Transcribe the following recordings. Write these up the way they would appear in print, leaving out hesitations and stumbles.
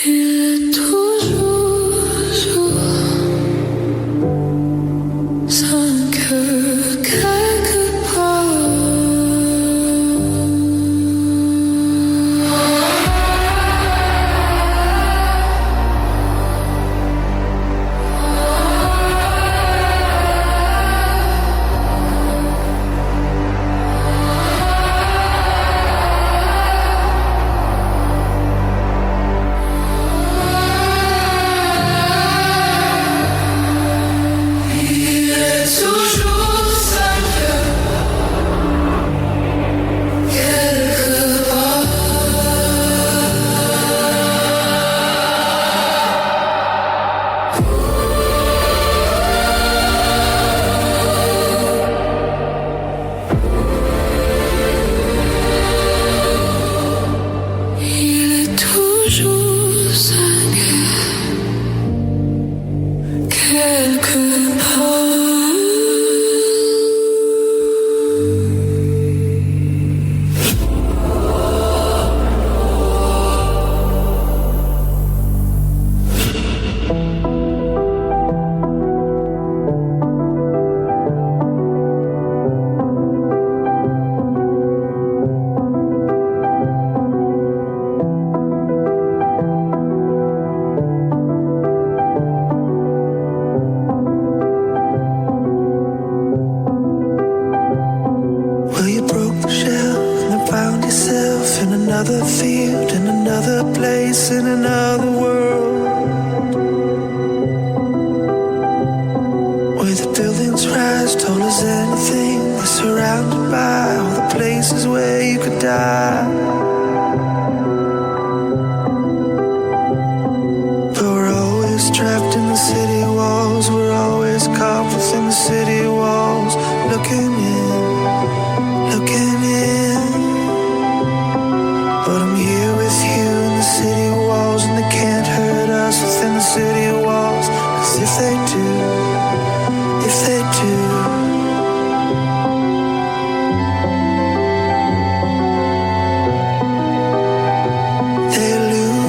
Il est toujours jour, sans que quelque part. Il est toujours cinq quelque part. Il est toujours cinq quelque part. Well, you broke the shell and then found yourself in another field, in another place, in another world. Where the buildings rise tall as anything, they're surrounded by all the places where you could die. But we're always trapped in the city walls, we're always caught within the city walls, looking in. But I'm here with you in the city walls, and they can't hurt us within the city walls. 'Cause if they do, they lose.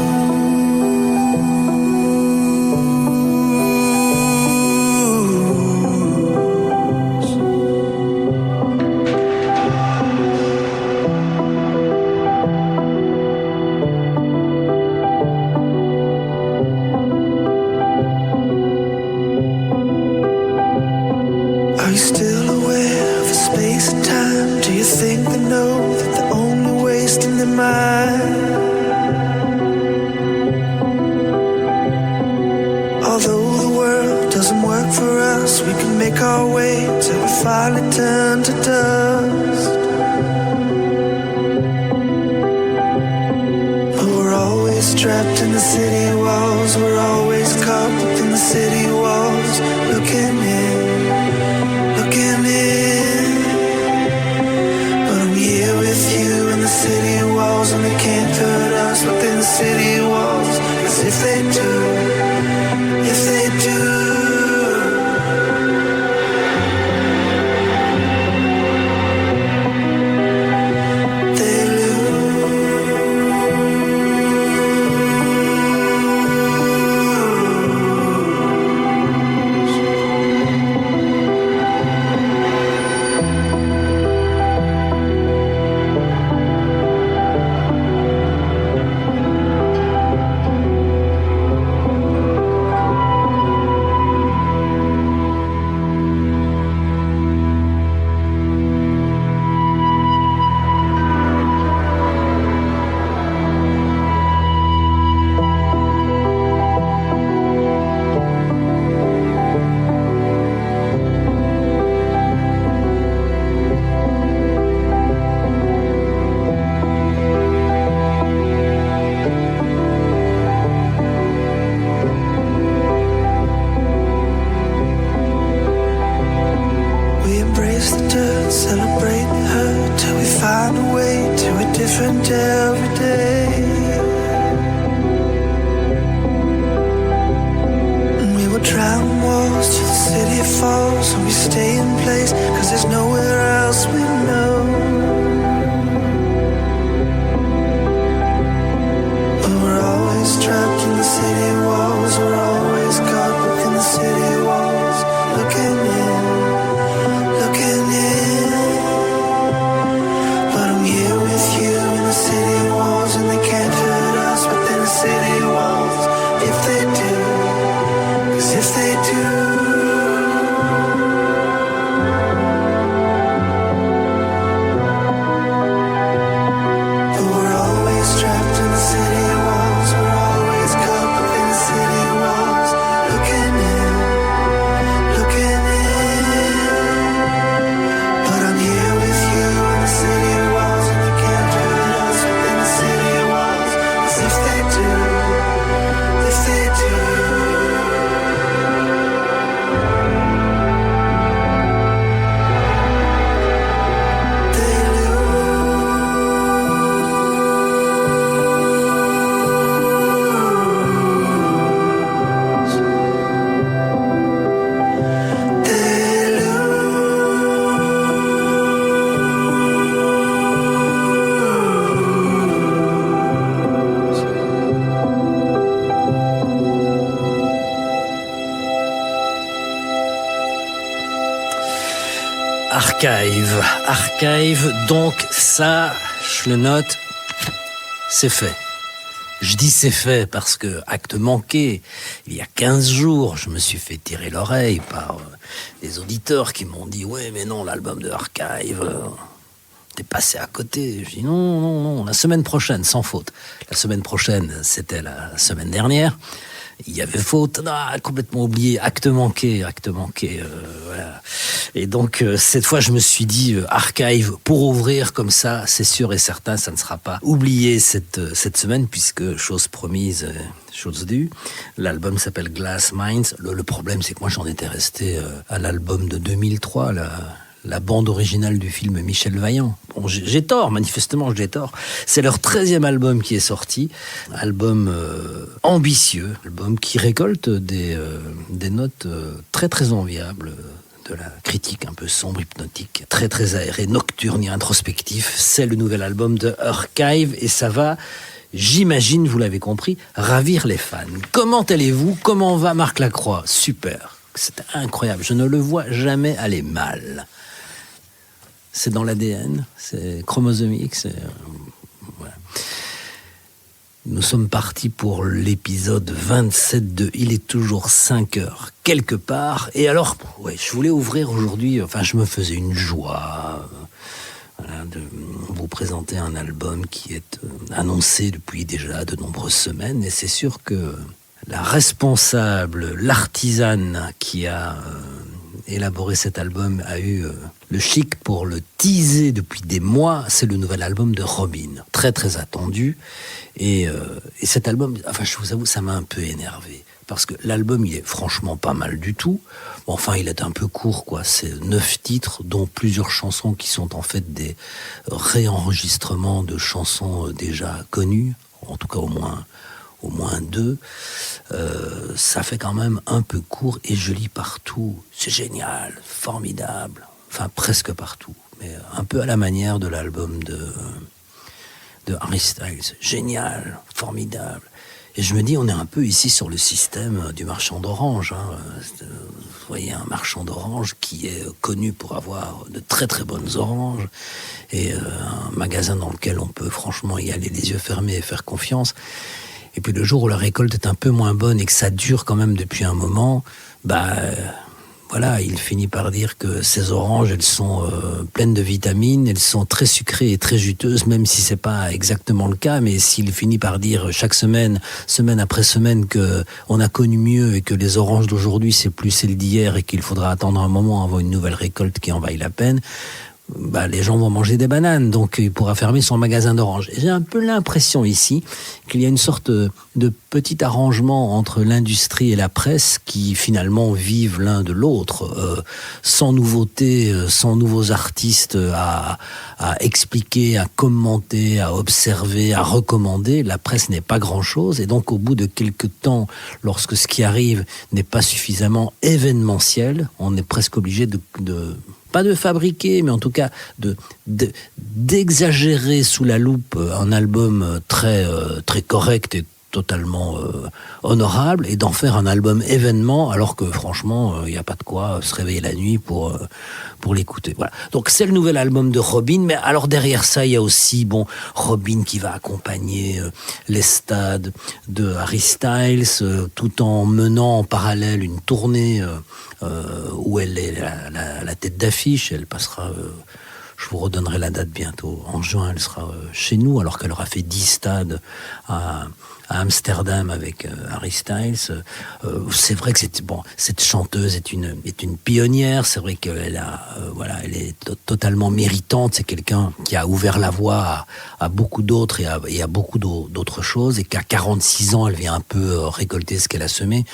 Are you still aware of the space and time? Do you think they know that they're only wasting their mind? Although the world doesn't work for us, we can make our way till we finally turn to dust. But we're always trapped in the city walls, we're always caught within the city walls, looking in. But I'm here with you in the city walls, and they can't hurt us within the city walls. 'Cause if they do, they lose. We embrace the dirt, celebrate the hurt, till we find a way to a different every day. And we will drown walls till the city falls, and we stay in place, 'cause there's nowhere else we know. But we're always trapped Archive, donc ça, je le note, c'est fait. Je dis c'est fait parce que, acte manqué, il y a 15 jours, je me suis fait tirer l'oreille par des auditeurs qui m'ont dit « Ouais, mais non, l'album de Archive, t'es passé à côté. » Je dis non, la semaine prochaine, sans faute. La semaine prochaine, c'était la semaine dernière. Il y avait faute, complètement oublié, acte manqué, voilà. Et donc, cette fois, je me suis dit, Archive, pour ouvrir comme ça, c'est sûr et certain, ça ne sera pas oublié cette semaine, puisque, chose promise, chose due, l'album s'appelle Glass Minds. Le problème, c'est que moi, j'en étais resté à l'album de 2003, la bande originale du film Michel Vaillant. Bon, j'ai tort, manifestement j'ai tort. C'est leur 13e album qui est sorti, album ambitieux, album qui récolte des notes très très enviables de la critique un peu sombre, hypnotique, très très aéré, nocturne et introspectif. C'est le nouvel album de Archive et ça va, j'imagine, vous l'avez compris, ravir les fans. Comment allez-vous ? Comment va Marc Lacroix ? Super, c'est incroyable, je ne le vois jamais aller mal. C'est dans l'ADN, c'est chromosomique, voilà. Nous sommes partis pour l'épisode 27 de Il est toujours 5 heures quelque part. Et alors, je voulais ouvrir aujourd'hui, je me faisais une joie de vous présenter un album qui est annoncé depuis déjà de nombreuses semaines. Et c'est sûr que la responsable, l'artisane qui a élaboré cet album a eu le chic pour le teaser depuis des mois. C'est le nouvel album de Robyn, très très attendu. Et cet album, je vous avoue, ça m'a un peu énervé. Parce que l'album, il est franchement pas mal du tout. Il est un peu court, quoi. C'est 9 titres, dont plusieurs chansons qui sont en fait des réenregistrements de chansons déjà connues. En tout cas, au moins 2, ça fait quand même un peu court et je lis partout. C'est génial, formidable, presque partout, mais un peu à la manière de l'album de Harry Styles. Génial, formidable. Et je me dis, on est un peu ici sur le système du marchand d'orange. Vous voyez, un marchand d'orange qui est connu pour avoir de très très bonnes oranges et un magasin dans lequel on peut franchement y aller les yeux fermés et faire confiance. Et puis le jour où la récolte est un peu moins bonne et que ça dure quand même depuis un moment, il finit par dire que ces oranges, elles sont pleines de vitamines, elles sont très sucrées et très juteuses, même si c'est pas exactement le cas. Mais s'il finit par dire chaque semaine après semaine, que on a connu mieux et que les oranges d'aujourd'hui c'est plus celles d'hier et qu'il faudra attendre un moment avant une nouvelle récolte qui en vaille la peine, les gens vont manger des bananes, donc il pourra fermer son magasin d'oranges. Et j'ai un peu l'impression ici qu'il y a une sorte de petit arrangement entre l'industrie et la presse qui finalement vivent l'un de l'autre, sans nouveauté, sans nouveaux artistes à expliquer, à commenter, à observer, à recommander. La presse n'est pas grand-chose et donc au bout de quelques temps, lorsque ce qui arrive n'est pas suffisamment événementiel, on est presque obligé pas de fabriquer, mais en tout cas d'exagérer sous la loupe un album très très correct et totalement honorable, et d'en faire un album événement, alors que franchement, il n'y a pas de quoi se réveiller la nuit pour l'écouter. Voilà. Donc c'est le nouvel album de Robyn, mais alors derrière ça, il y a aussi Robyn qui va accompagner les stades de Harry Styles, tout en menant en parallèle une tournée où elle est la tête d'affiche. Elle passera, je vous redonnerai la date bientôt, en juin, elle sera chez nous, alors qu'elle aura fait 10 stades à Amsterdam avec Harry Styles. C'est vrai que cette chanteuse est une pionnière. C'est vrai qu'elle elle est totalement méritante. C'est quelqu'un qui a ouvert la voie à beaucoup d'autres et à beaucoup d'autres choses, et qu'à 46 ans, elle vient un peu récolter ce qu'elle a semé.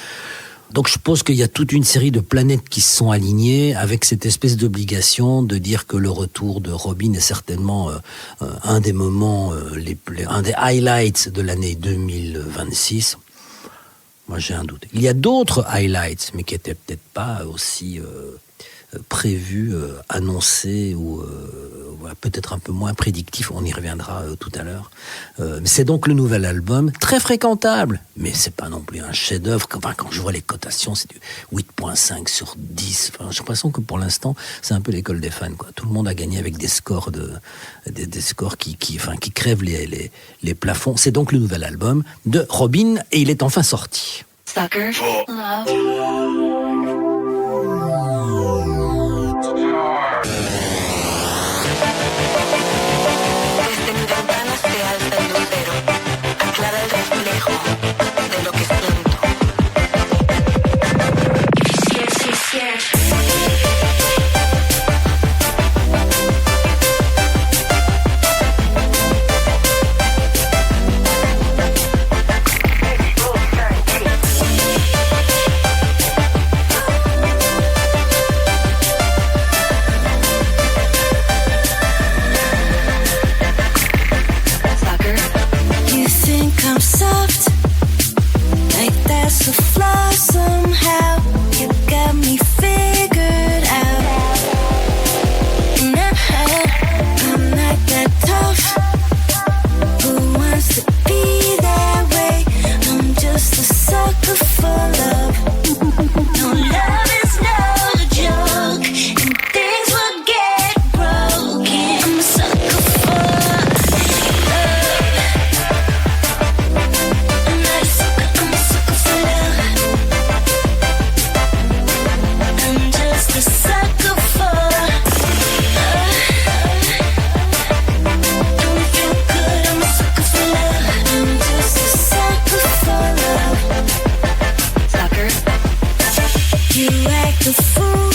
Donc je pense qu'il y a toute une série de planètes qui se sont alignées avec cette espèce d'obligation de dire que le retour de Robyn est certainement un des moments, un des highlights de l'année 2026. Moi j'ai un doute. Il y a d'autres highlights, mais qui n'étaient peut-être pas aussi prévu, annoncé ou voilà, peut-être un peu moins prédictif. On y reviendra tout à l'heure. Mais c'est donc le nouvel album, très fréquentable, mais c'est pas non plus un chef-d'œuvre. Enfin, quand je vois les cotations, c'est du 8,5 sur 10. Enfin, j'ai l'impression que pour l'instant, c'est un peu l'école des fans, quoi. Tout le monde a gagné avec des scores des scores qui crèvent les plafonds. C'est donc le nouvel album de Robyn et il est enfin sorti. Sucker, love. Desde mi ventana se alza el lucero, aclara el reflejo de lo que siento. Yes, yes, yes. You think I'm soft, like that's a flaw somehow. You got me figured out. Nah, I'm not that tough. Who wants to be that way? I'm just a sucker for love. No, love is no joke, and things will get broken. I'm a sucker for love. I'm not a sucker, I'm a sucker for love. I'm just a sucker for love. Don't it feel good? I'm a sucker for love. I'm just a sucker for love. Sucker, You act a fool,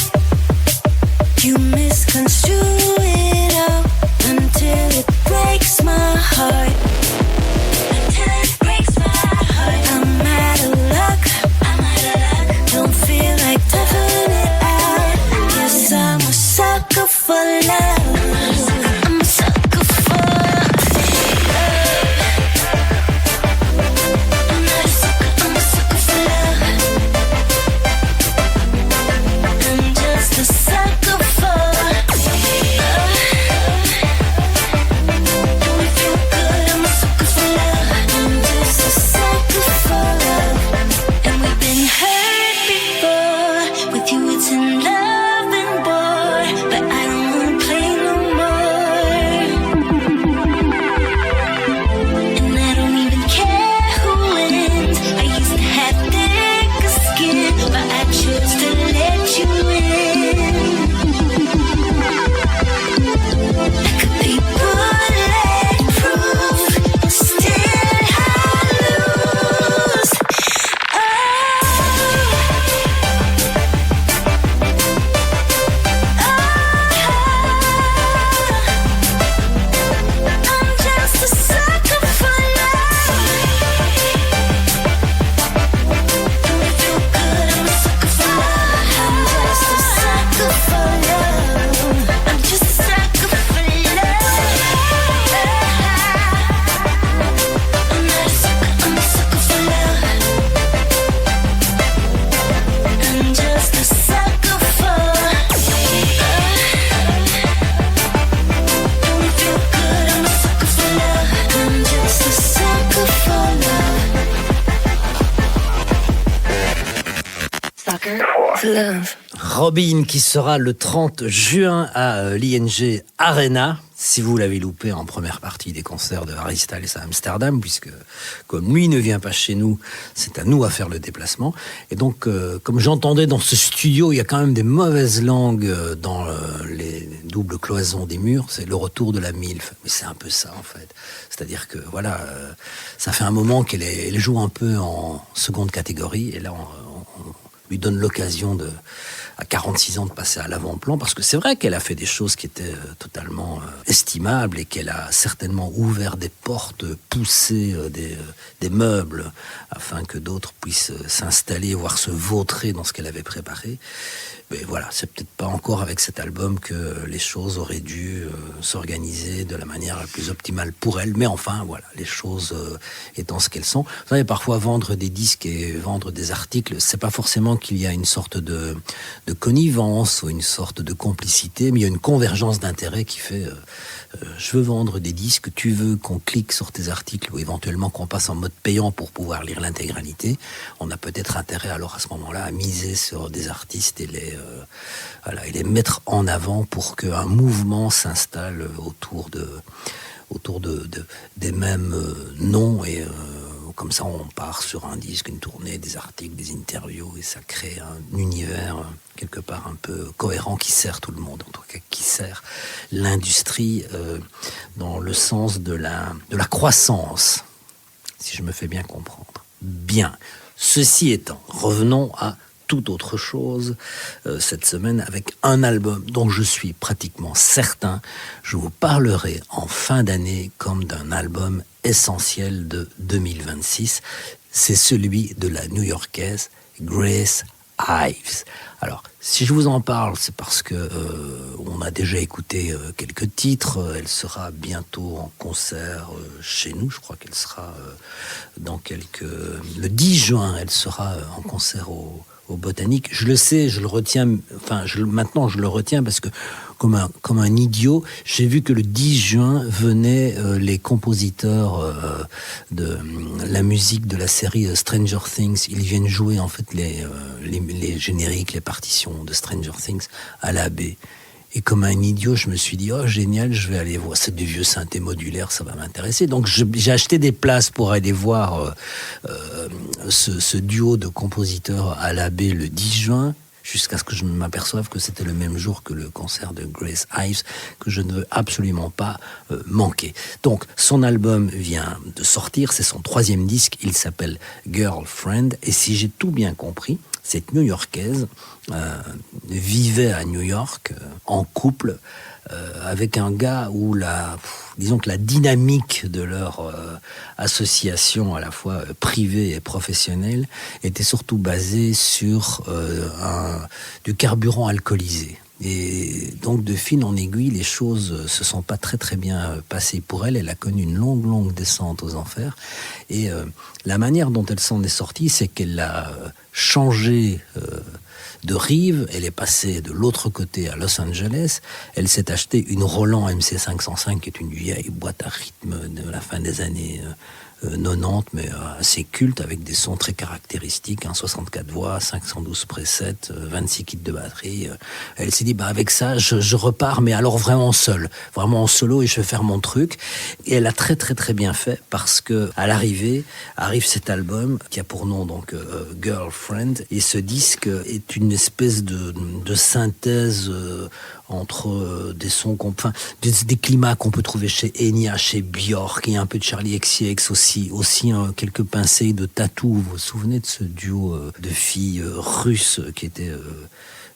you misconstrue it all until it breaks my heart. Until it breaks my heart. I'm out of luck, I'm out of luck. Don't feel like toughing it out. Yes, I'm a sucker for love. I'm a sucker for love. I'm not a sucker, I'm a sucker for love. I'm just a sucker for love. Don't it feel good? I'm a sucker for love. I'm just a sucker for love. And we've been hurt before. With you it's in love and war. But I don't wanna play no more. And I don't even care who wins. I used to have thicker skin, but I chose to let you in. I could be bulletproof, but still I lose. I'm just a sucker for love. Don't it feel good? I'm a sucker for love. I'm just a sucker for love. I'm just a sucker for love. I'm not a sucker, I'm a sucker for love. I'm just a sucker for love. Don't it feel good? I'm a sucker for love. I'm just a sucker for love. sucker, love. Robyn qui sera le 30 juin à l'ING Arena. Si vous l'avez loupé en première partie des concerts de Harry Styles à Amsterdam, puisque comme lui ne vient pas chez nous, c'est à nous à faire le déplacement. Et donc, comme j'entendais dans ce studio, il y a quand même des mauvaises langues dans les doubles cloisons des murs. C'est le retour de la MILF. Mais c'est un peu ça, en fait. C'est-à-dire que, voilà, ça fait un moment qu'elle joue un peu en seconde catégorie. Et là, on lui donne l'occasion à 46 ans de passer à l'avant-plan, parce que c'est vrai qu'elle a fait des choses qui étaient totalement estimables et qu'elle a certainement ouvert des portes, poussé des meubles afin que d'autres puissent s'installer, voire se vautrer dans ce qu'elle avait préparé. Mais voilà, c'est peut-être pas encore avec cet album que les choses auraient dû s'organiser de la manière la plus optimale pour elle. Mais enfin, voilà, les choses étant ce qu'elles sont. Vous savez, parfois vendre des disques et vendre des articles, c'est pas forcément sens qu'il y a une sorte de connivence ou une sorte de complicité, mais il y a une convergence d'intérêts qui fait je veux vendre des disques, tu veux qu'on clique sur tes articles ou éventuellement qu'on passe en mode payant pour pouvoir lire l'intégralité. On a peut-être intérêt alors à ce moment-là à miser sur des artistes et les mettre en avant pour qu'un mouvement s'installe autour des mêmes noms et comme ça on part sur un disque, une tournée, des articles, des interviews et ça crée un univers quelque part un peu cohérent qui sert tout le monde, en tout cas qui sert l'industrie dans le sens de la croissance, si je me fais bien comprendre. Bien, ceci étant, revenons à toute autre chose cette semaine avec un album dont je suis pratiquement certain. Je vous parlerai en fin d'année comme d'un album essentiel de 2026. C'est celui de la New-Yorkaise Grace Ives. Alors, si je vous en parle, c'est parce que on a déjà écouté quelques titres. Elle sera bientôt en concert chez nous. Je crois qu'elle sera le 10 juin, elle sera en concert au Botanique. Je le sais, je le retiens. Maintenant, je le retiens parce que comme un idiot, j'ai vu que le 10 juin venaient les compositeurs de la musique de la série Stranger Things. Ils viennent jouer en fait les génériques, les partitions de Stranger Things à la baie. Et comme un idiot, je me suis dit, oh génial, je vais aller voir, c'est du vieux synthé modulaire, ça va m'intéresser. Donc j'ai acheté des places pour aller voir ce duo de compositeurs à la baie le 10 juin, jusqu'à ce que je m'aperçoive que c'était le même jour que le concert de Grace Ives, que je ne veux absolument pas manquer. Donc son album vient de sortir, c'est son 3e disque, il s'appelle Girlfriend, et si j'ai tout bien compris, cette New-Yorkaise vivait à New York en couple avec un gars où disons que la dynamique de leur association à la fois privée et professionnelle était surtout basée sur du carburant alcoolisé. Et donc de fil en aiguille, les choses se sont pas très très bien passées pour elle. Elle a connu une longue descente aux enfers. Et la manière dont elle s'en est sortie, c'est qu'elle a changé de rive. Elle est passée de l'autre côté à Los Angeles. Elle s'est acheté une Roland MC505, qui est une vieille boîte à rythme de la fin des années 90, mais assez culte, avec des sons très caractéristiques, 64 voix, 512 presets, 26 kits de batterie. Elle s'est dit, avec ça, je repars, mais alors vraiment seule, vraiment en solo, et je vais faire mon truc. Et elle a très très très bien fait, parce que à l'arrivée, arrive cet album, qui a pour nom donc Girlfriend, et ce disque est une espèce de synthèse entre des sons des climats qu'on peut trouver chez Enya, chez Björk, et un peu de Charlie XCX aussi quelques pincées de Tattoo. Vous vous souvenez de ce duo de filles russes qui était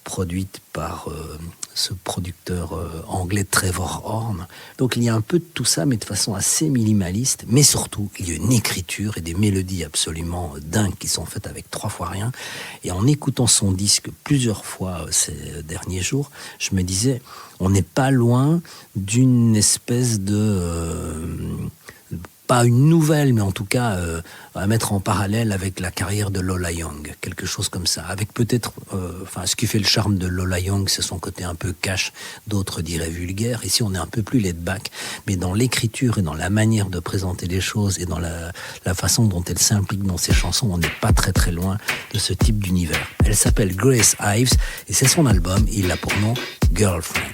produite par ce producteur anglais Trevor Horn. Donc il y a un peu de tout ça, mais de façon assez minimaliste, mais surtout il y a une écriture et des mélodies absolument dingues qui sont faites avec 3 fois rien. Et en écoutant son disque plusieurs fois ces derniers jours, je me disais, on n'est pas loin d'une espèce pas une nouvelle, mais en tout cas à mettre en parallèle avec la carrière de Lola Young, quelque chose comme ça, avec peut-être, ce qui fait le charme de Lola Young, c'est son côté un peu cash, d'autres diraient vulgaire. Ici on est un peu plus laid back, mais dans l'écriture et dans la manière de présenter les choses et dans la façon dont elle s'implique dans ses chansons, on n'est pas très très loin de ce type d'univers. Elle s'appelle Grace Ives et c'est son album, il a pour nom Girlfriend.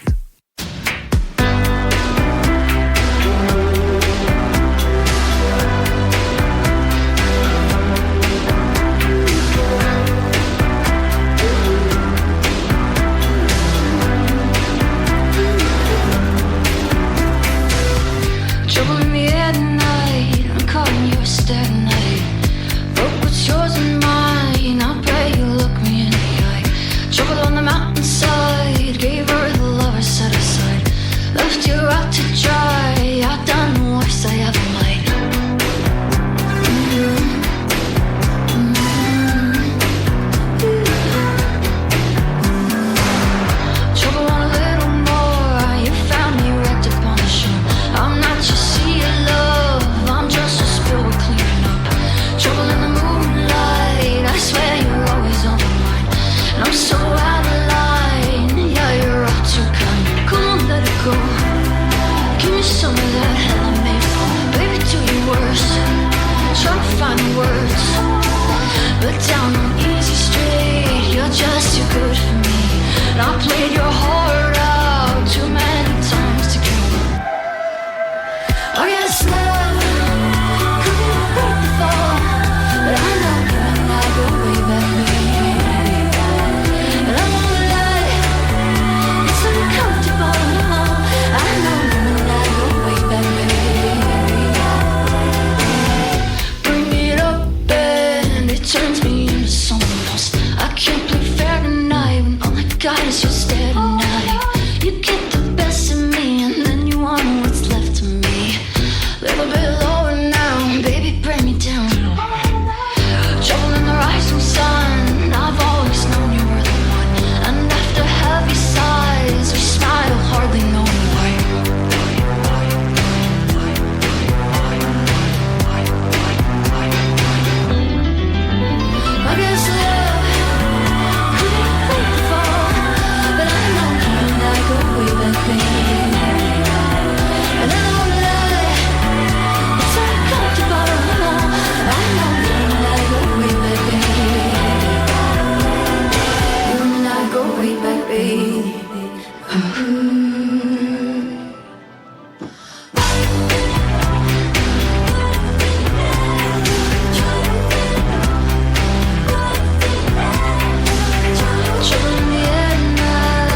Trouble on the mountainside, gave her the lover's turns me into someone else. I can't play fair tonight when all I got is your stare tonight. You get the best of me and then you want what's left of me. Little bit lower now, baby, bring me down. Trouble in the rising sun, I've always known you were the one. And after heavy sighs, we smile, hardly knowing why. I guess love couldn't wait for, but I know you and I go way back, baby. And I don't lie, it's uncomfortable, no. I know you and I go way back, baby. You and I go way back, baby. Trouble in the air tonight,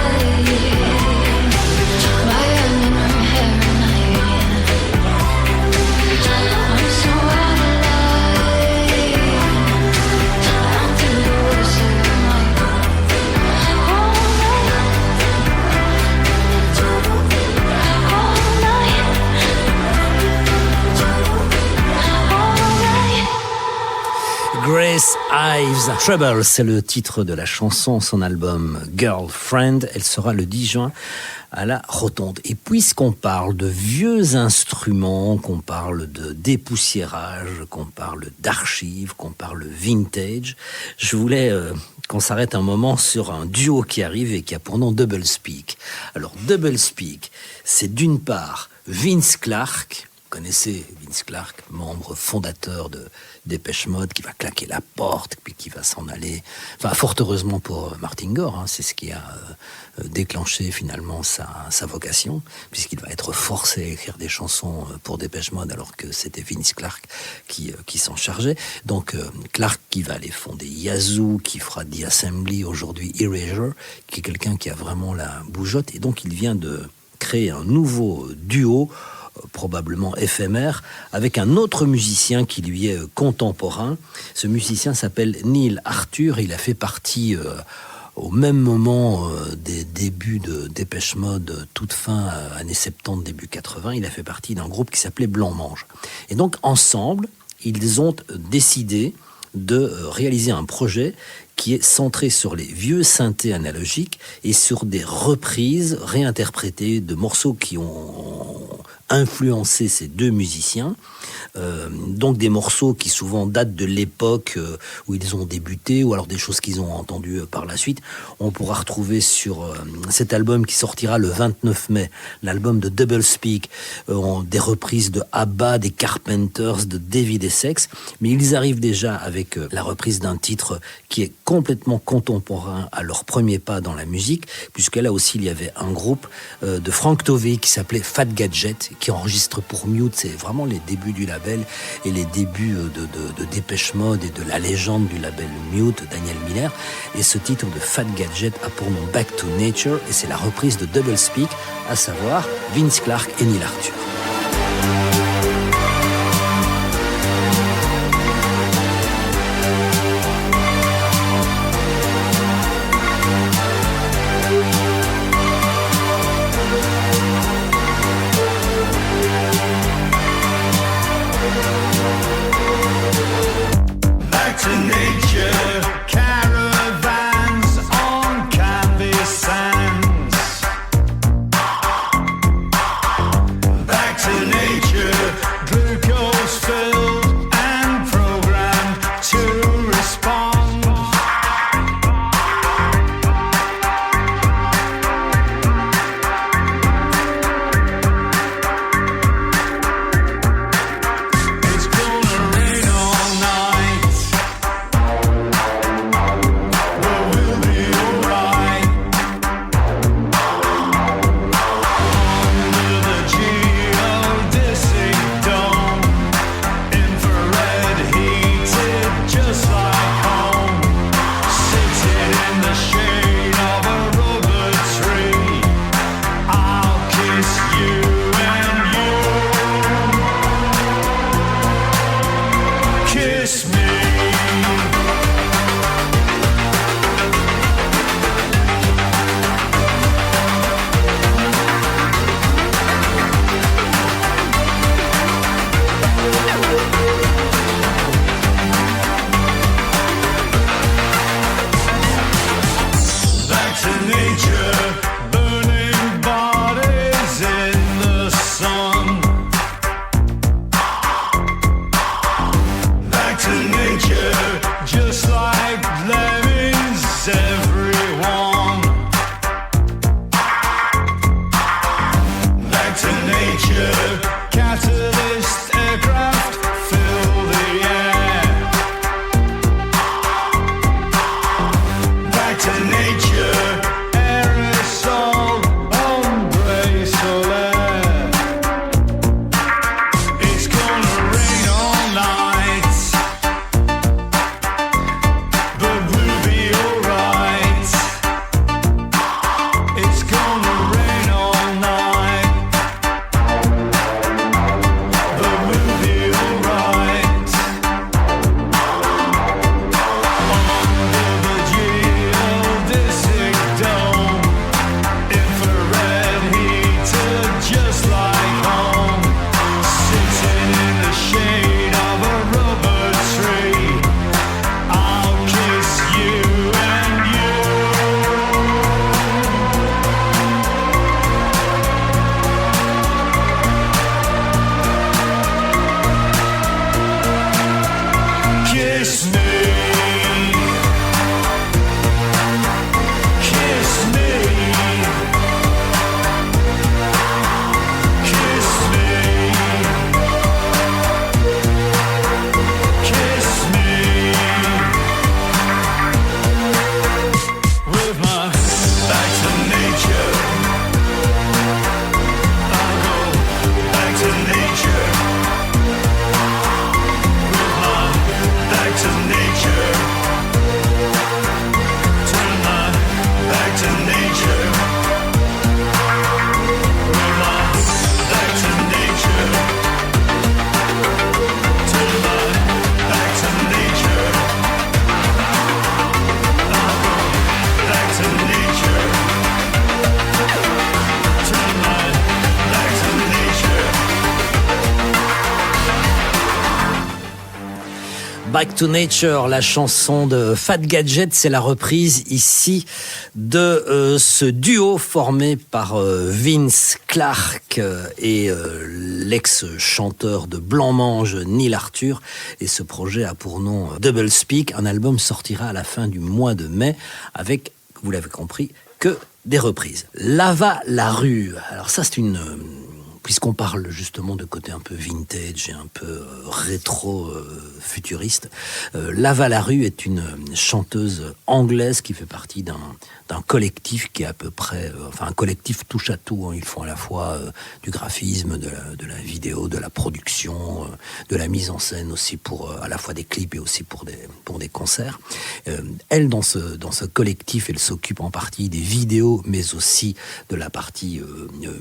my hand in her hair tonight. I'm so out of line. I'm too loose in my all night. Grace Ives, Trouble, c'est le titre de la chanson, son album Girlfriend. Elle sera le 10 juin à la Rotonde. Et puisqu'on parle de vieux instruments, qu'on parle de dépoussiérage, qu'on parle d'archives, qu'on parle vintage, je voulais qu'on s'arrête un moment sur un duo qui arrive et qui a pour nom Double Speak. Alors Double Speak, c'est d'une part Vince Clarke. Vous connaissez Vince Clarke, membre fondateur de Depeche Mode, qui va claquer la porte, puis qui va s'en aller. Enfin, fort heureusement pour Martin Gore, hein, c'est ce qui a déclenché finalement sa vocation, puisqu'il va être forcé à écrire des chansons pour Depeche Mode, alors que c'était Vince Clarke qui s'en chargeait. Donc Clarke qui va aller fonder Yazoo, qui fera The Assembly, aujourd'hui Erasure, qui est quelqu'un qui a vraiment la bougeotte, et donc il vient de créer un nouveau duo, probablement éphémère, avec un autre musicien qui lui est contemporain. Ce musicien s'appelle Neil Arthur. Il a fait partie au même moment des débuts de Depeche Mode, toute fin années 70, début 80. Il a fait partie d'un groupe qui s'appelait Blanc Mange. Et donc ensemble, ils ont décidé de réaliser un projet qui est centré sur les vieux synthés analogiques et sur des reprises réinterprétées de morceaux qui ont influencé ces deux musiciens. Donc des morceaux qui souvent datent de l'époque où ils ont débuté, ou alors des choses qu'ils ont entendues par la suite. On pourra retrouver sur cet album qui sortira le 29 mai, l'album de Double Speak, des reprises de ABBA, des Carpenters, de David Essex, mais ils arrivent déjà avec la reprise d'un titre qui est complètement contemporain à leur premier pas dans la musique, puisque là aussi il y avait un groupe de Frank Tovey qui s'appelait Fat Gadget, qui enregistre pour Mute. C'est vraiment les débuts du label et les débuts de Depeche Mode et de la légende du label Mute, Daniel Miller. Et ce titre de Fat Gadget a pour nom Back to Nature, et c'est la reprise de Double Speak, à savoir Vince Clarke et Neil Arthur. Back Back to Nature, la chanson de Fat Gadget, c'est la reprise ici de ce duo formé par Vince Clarke et l'ex-chanteur de Blanc-Mange, Neil Arthur. Et ce projet a pour nom Double Speak. Un album sortira à la fin du mois de mai avec, vous l'avez compris, que des reprises. Lava la rue. Alors ça, c'est une... Puisqu'on parle justement de côté un peu vintage et un peu rétro-futuriste, Lava la rue est une chanteuse anglaise qui fait partie d'un collectif qui est à peu près... enfin, un collectif touche à tout. Hein. Ils font à la fois du graphisme, de la vidéo, de la production, de la mise en scène aussi pour à la fois des clips et aussi pour des concerts. Elle, dans ce collectif, elle s'occupe en partie des vidéos, mais aussi de la partie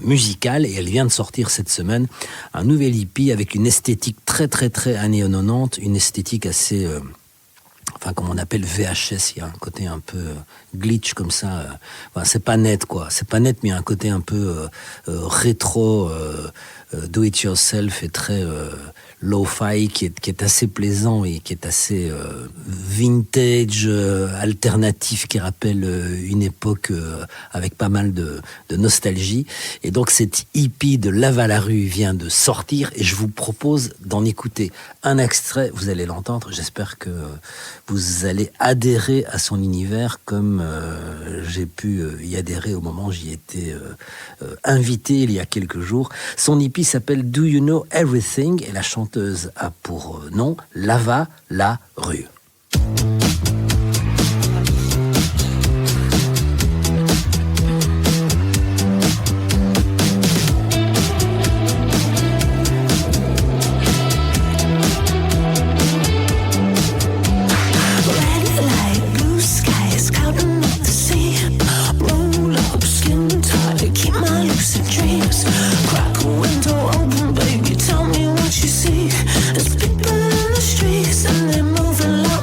musicale. Et elle vient de sortir cette semaine un nouvel EP avec une esthétique très très très années 90, une esthétique assez enfin comme on appelle VHS, il y a un côté un peu glitch comme ça, enfin, c'est pas net quoi, c'est pas net, mais il y a un côté un peu rétro, do it yourself et très lo-fi qui est assez plaisant et qui est assez vintage, alternatif, qui rappelle une époque avec pas mal de nostalgie. Et donc cette hippie de Lava la rue vient de sortir et je vous propose d'en écouter un extrait, vous allez l'entendre, j'espère que vous allez adhérer à son univers comme j'ai pu y adhérer au moment où j'y étais invité il y a quelques jours. Son hippie s'appelle Do You Know Everything et la chanteuse a pour nom Lava la rue. There's people in the streets and they're moving like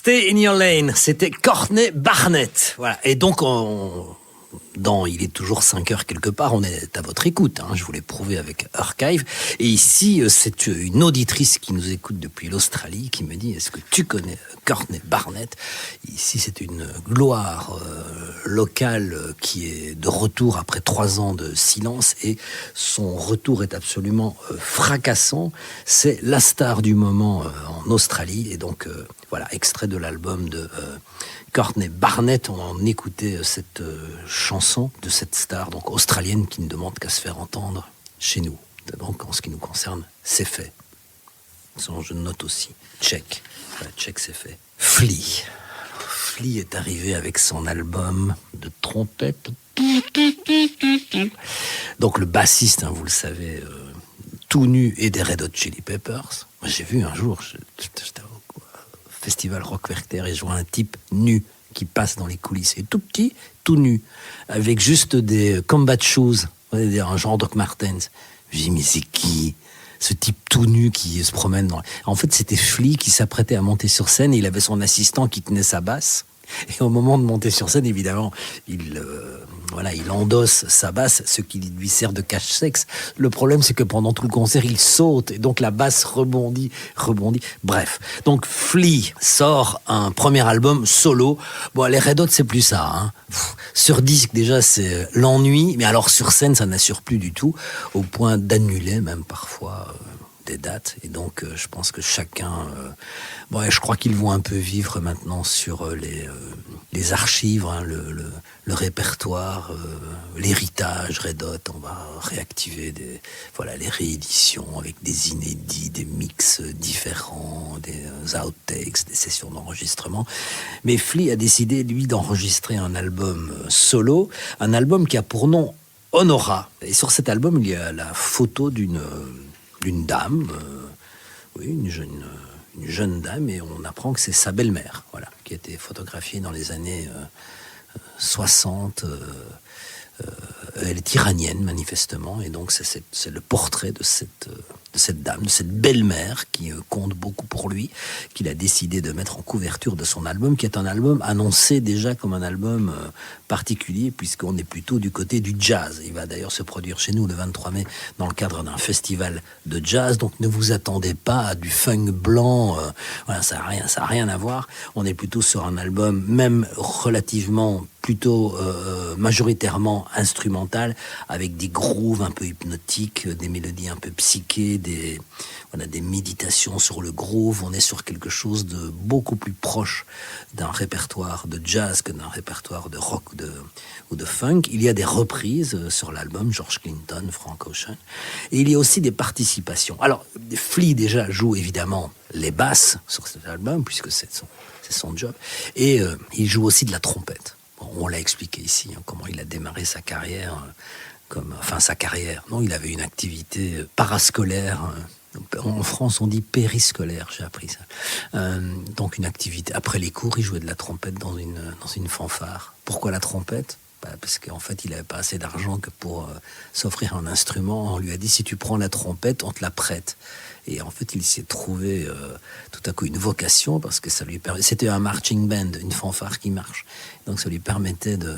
Stay in your lane, c'était Courtney Barnett. Voilà. Et donc, il est toujours 5 heures quelque part, on est à votre écoute, je vous l'ai prouvé avec Archive. Et ici, c'est une auditrice qui nous écoute depuis l'Australie qui me dit, est-ce que tu connais Courtney Barnett? Ici, c'est une gloire locale qui est de retour après 3 ans de silence, et son retour est absolument fracassant. C'est la star du moment en Australie, et donc voilà, extrait de l'album de Courtney Barnett. On écoutait cette chanson de cette star donc australienne qui ne demande qu'à se faire entendre chez nous. Donc en ce qui nous concerne, c'est fait. Je note aussi. Check. Voilà, check, c'est fait. Flea. Flea est arrivé avec son album de trompette. Donc le bassiste, vous le savez, tout nu, et des Red Hot Chili Peppers. Moi, j'ai vu un jour, j'étais au festival Rock Werchter, et je vois un type nu qui passe dans les coulisses, et tout petit, tout nu, avec juste des combat shoes, un genre Doc Martens. Je dis, mais c'est qui ce type tout nu qui se promène dans... En fait, c'était Flea qui s'apprêtait à monter sur scène, et il avait son assistant qui tenait sa basse. Et au moment de monter sur scène, évidemment, il endosse sa basse, ce qui lui sert de cache-sexe. Le problème, c'est que pendant tout le concert, il saute, et donc la basse rebondit. Bref, donc Flea sort un premier album solo. Bon, les Red Hot, c'est plus ça. Sur disque, déjà, c'est l'ennui, mais alors sur scène, ça n'assure plus du tout, au point d'annuler même parfois des dates. Et donc, je pense que chacun... je crois qu'ils vont un peu vivre maintenant sur les archives, le répertoire, l'héritage Red Hot. On va réactiver les rééditions avec des inédits, des mix différents, des outtakes, des sessions d'enregistrement. Mais Flea a décidé, lui, d'enregistrer un album solo, un album qui a pour nom Honora. Et sur cet album, il y a la photo d'une dame, une jeune dame, et on apprend que c'est sa belle-mère, qui a été photographiée dans les années 60. Elle est iranienne, manifestement, et donc c'est le portrait de cette dame, de cette belle-mère qui compte beaucoup pour lui, qu'il a décidé de mettre en couverture de son album, qui est un album annoncé déjà comme un album particulier, puisqu'on est plutôt du côté du jazz. Il va d'ailleurs se produire chez nous le 23 mai dans le cadre d'un festival de jazz, donc ne vous attendez pas à du funk blanc, ça n'a rien à voir. On est plutôt sur un album, même relativement plutôt majoritairement instrumental, avec des grooves un peu hypnotiques, des mélodies un peu psychées, des méditations sur le groove. On est sur quelque chose de beaucoup plus proche d'un répertoire de jazz que d'un répertoire de rock ou de funk. Il y a des reprises sur l'album, George Clinton, Frank Ocean, et il y a aussi des participations. Alors, Flea déjà joue évidemment les basses sur cet album, puisque c'est son job, et il joue aussi de la trompette. On l'a expliqué ici, comment il a démarré sa carrière, Non, il avait une activité parascolaire. En France, on dit périscolaire, j'ai appris ça. Donc une activité. Après les cours, il jouait de la trompette dans une fanfare. Pourquoi la trompette ? Parce qu'en fait, il n'avait pas assez d'argent que pour s'offrir un instrument. On lui a dit, si tu prends la trompette, on te la prête. Et en fait, il s'est trouvé tout à coup une vocation, parce que ça lui permettait... C'était un marching band, une fanfare qui marche. Donc ça lui permettait de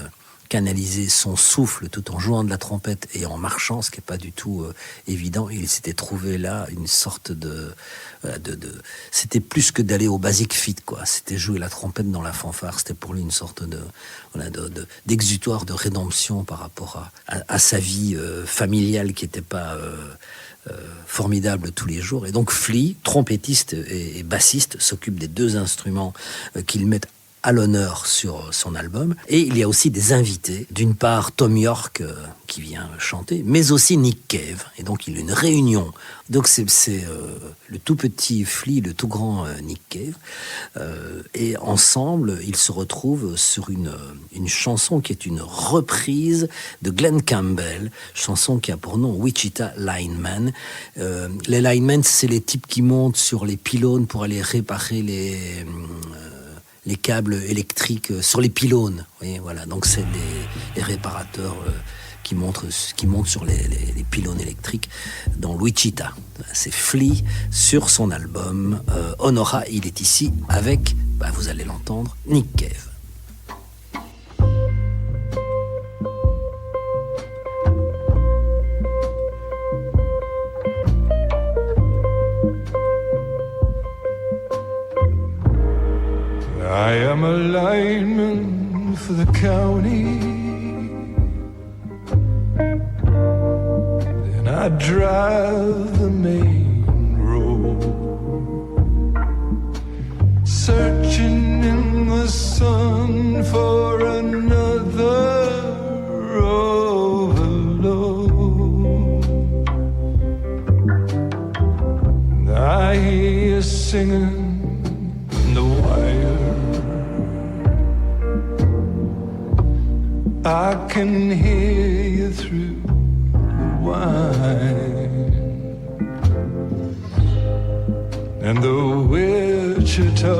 canaliser son souffle tout en jouant de la trompette et en marchant, ce qui n'est pas du tout évident. Il s'était trouvé là une sorte de c'était plus que d'aller au Basic Fit, quoi. C'était jouer la trompette dans la fanfare. C'était pour lui une sorte d'exutoire, de rédemption par rapport à sa vie familiale qui n'était pas formidable tous les jours. Et donc Flea, trompettiste et bassiste, s'occupe des deux instruments qu'il met à l'honneur sur son album. Et il y a aussi des invités. D'une part, Tom York qui vient chanter, mais aussi Nick Cave. Et donc, il y a une réunion. Donc, c'est le tout petit Flea, le tout grand Nick Cave. Et ensemble, ils se retrouvent sur une chanson qui est une reprise de Glenn Campbell, chanson qui a pour nom Wichita Lineman. Les linemen, c'est les types qui montent sur les pylônes pour aller réparer les câbles électriques sur les pylônes. Oui, voilà. Donc c'est les réparateurs qui montent sur les pylônes électriques dans Wichita. C'est Flea sur son album Honora. Il est ici avec Bah, vous allez l'entendre, Nick Cave. I am a lineman for the county, and I drive the main road, searching in the sun for another overload. I hear you singing in the wire, I can hear you through the wine, and the Wichita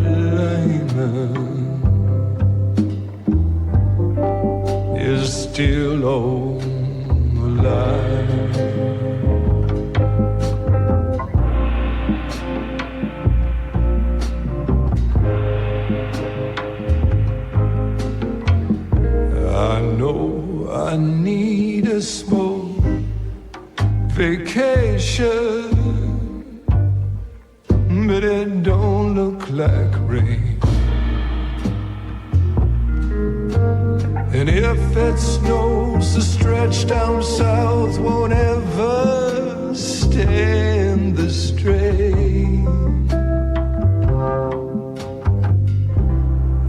lineman is still on the line. I know I need a small vacation, but it don't look like rain. And if it snows, the stretch down south won't ever stand the strain.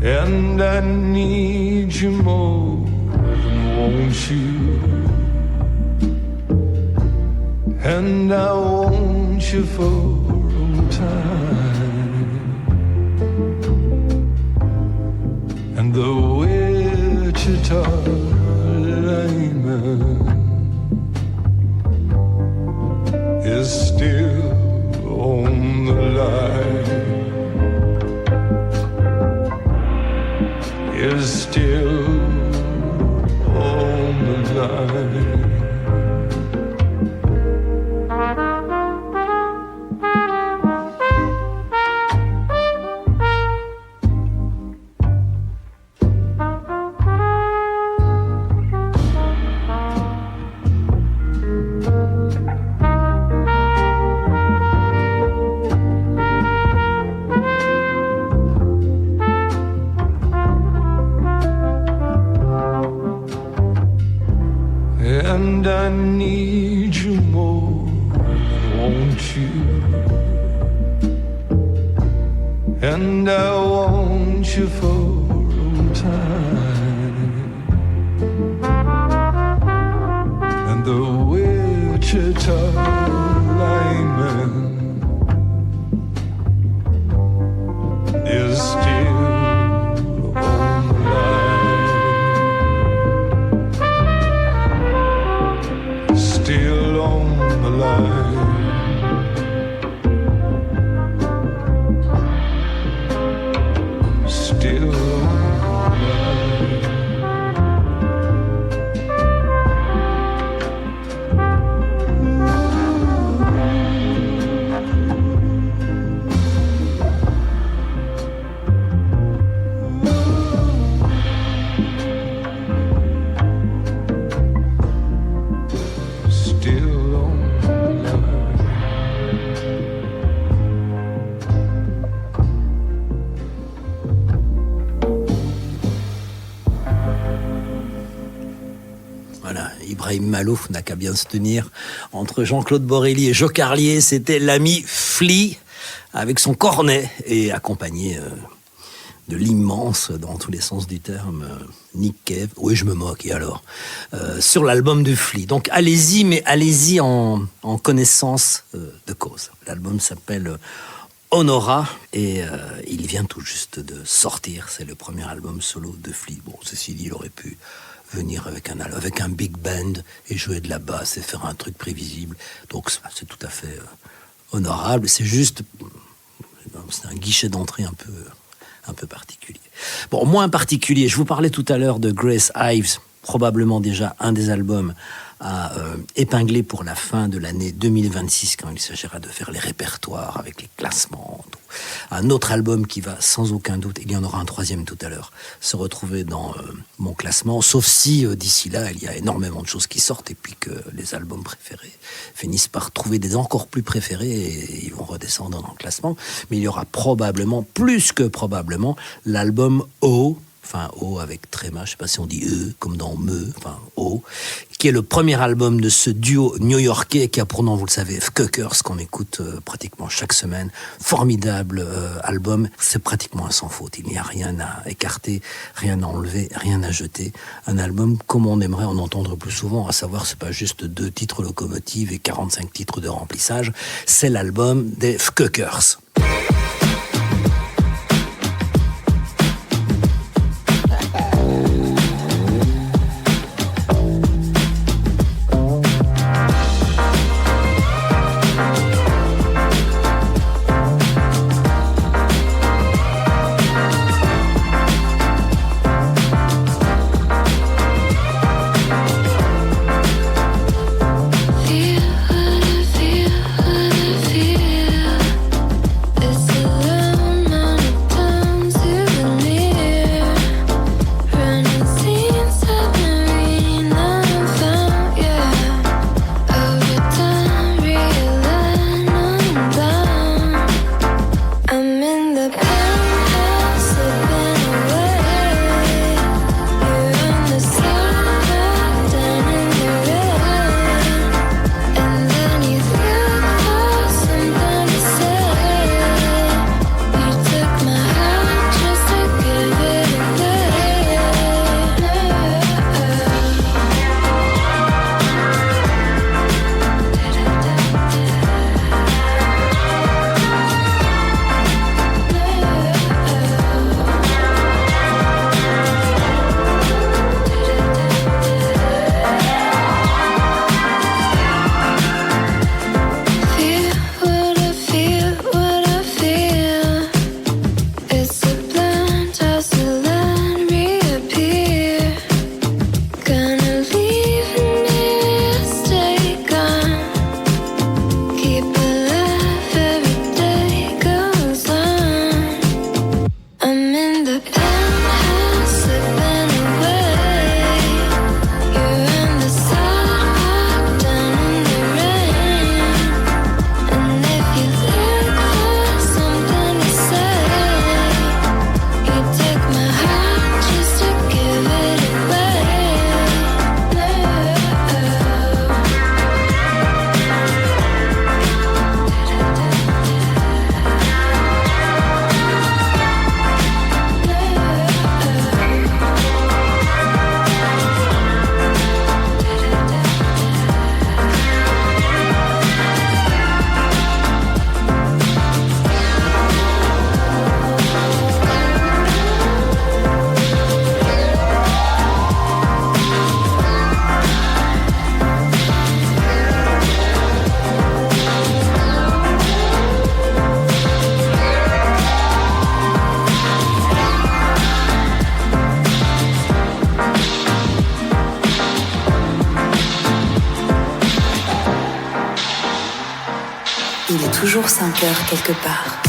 And I need you more than want you, and I want you for all time. And the Wichita lineman is still on the line, is still on the line. And I need you more than want you, and I want you for all time. And the Wichita lineman is still on the line, still on the line. Still on the line. Still on the line. Voilà, Ibrahim Malouf n'a qu'à bien se tenir entre Jean-Claude Borelli et Joe Carlier. C'était l'ami Flea avec son cornet et accompagné de l'immense, dans tous les sens du terme, Nick Cave. Oui, je me moque, et alors sur l'album de Flea. Donc allez-y, mais allez-y en connaissance de cause. L'album s'appelle Honora et il vient tout juste de sortir. C'est le premier album solo de Flea. Bon, ceci dit, il aurait pu venir avec un big band et jouer de la basse et faire un truc prévisible. Donc c'est tout à fait honorable. C'est juste, c'est un guichet d'entrée un peu particulier. Bon, moins particulier. Je vous parlais tout à l'heure de Grace Ives probablement déjà un des albums à épingler pour la fin de l'année 2026, quand il s'agira de faire les répertoires avec les classements. Un autre album qui va, sans aucun doute, il y en aura un troisième tout à l'heure, se retrouver dans mon classement, sauf si d'ici là, il y a énormément de choses qui sortent et puis que les albums préférés finissent par trouver des encore plus préférés et ils vont redescendre dans le classement. Mais il y aura probablement, plus que probablement, l'album O, enfin O avec tréma, je sais pas si on dit E comme dans me, enfin O, qui est le premier album de ce duo new-yorkais qui a pour nom, vous le savez, Fuckers, qu'on écoute pratiquement chaque semaine. Formidable album, c'est pratiquement un sans faute, il n'y a rien à écarter, rien à enlever, rien à jeter. Un album comme on aimerait en entendre plus souvent, à savoir c'est pas juste 2 titres locomotives et 45 titres de remplissage, c'est l'album des Fuckers. Il est toujours 5 heures quelque part.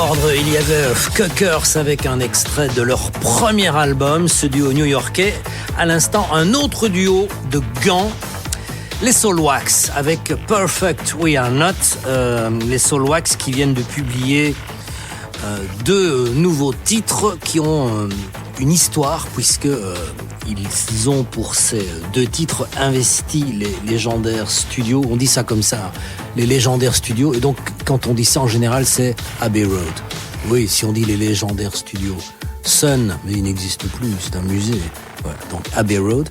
ordre, il y avait Fuckers avec un extrait de leur premier album, ce duo new-yorkais. À l'instant, un autre duo de Gand, les Soulwax avec Perfect We Are Not. Les Soulwax qui viennent de publier deux nouveaux titres qui ont une histoire, puisque ils ont pour ces deux titres investi les légendaires studios. On dit ça comme ça, les légendaires studios. Et donc, quand on dit ça, en général, c'est Abbey Road. Oui, si on dit les légendaires studios. Sun, mais il n'existe plus, c'est un musée. Voilà, donc Abbey Road.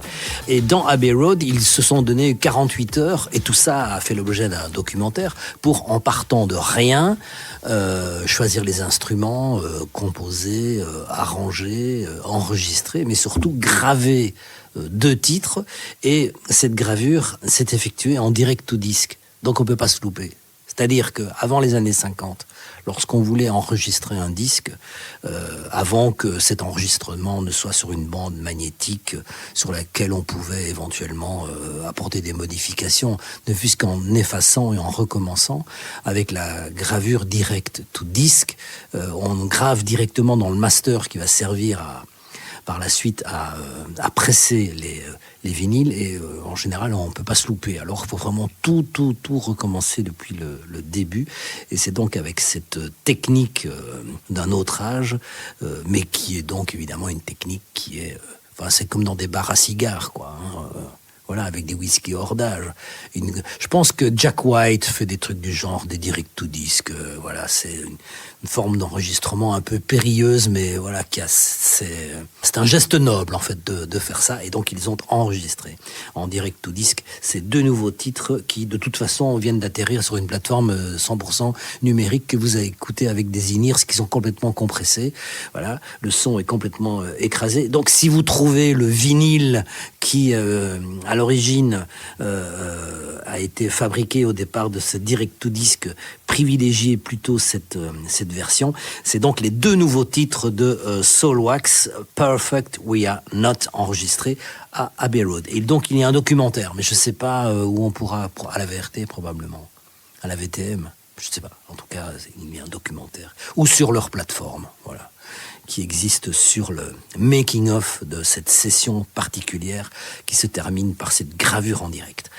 Et dans Abbey Road, ils se sont donné 48 heures, et tout ça a fait l'objet d'un documentaire, pour, en partant de rien, choisir les instruments, composer, arranger, enregistrer, mais surtout graver deux titres. Et cette gravure s'est effectuée en direct to disque. Donc on ne peut pas se louper. C'est-à-dire qu'avant les années 50, lorsqu'on voulait enregistrer un disque, avant que cet enregistrement ne soit sur une bande magnétique sur laquelle on pouvait éventuellement apporter des modifications, ne fût-ce qu'en effaçant et en recommençant, avec la gravure directe to disque, on grave directement dans le master qui va servir par la suite à presser les vinyles, et en général on ne peut pas se louper. Alors il faut vraiment tout recommencer depuis le début, et c'est donc avec cette technique d'un autre âge, mais qui est donc évidemment une technique qui est... c'est comme dans des bars à cigares, quoi. Voilà, avec des whisky hors d'âge. Je pense que Jack White fait des trucs du genre, des direct to disque. Voilà, c'est une forme d'enregistrement un peu périlleuse, mais voilà, c'est un geste noble en fait de faire ça. Et donc ils ont enregistré en direct to disque ces deux nouveaux titres qui, de toute façon, viennent d'atterrir sur une plateforme 100% numérique que vous avez écouté avec des in-ears qui sont complètement compressés. Voilà, le son est complètement écrasé. Donc si vous trouvez le vinyle qui à l'origine a été fabriqué au départ de ce direct to disque, privilégiez plutôt cette version. C'est donc les deux nouveaux titres de Soulwax, Perfect We Are Not, enregistrés à Abbey Road. Et donc il y a un documentaire, mais je ne sais pas où on pourra, à la VRT probablement, à la VTM, je ne sais pas. En tout cas, il y a un documentaire, ou sur leur plateforme, voilà, qui existe sur le making-of de cette session particulière qui se termine par cette gravure en direct.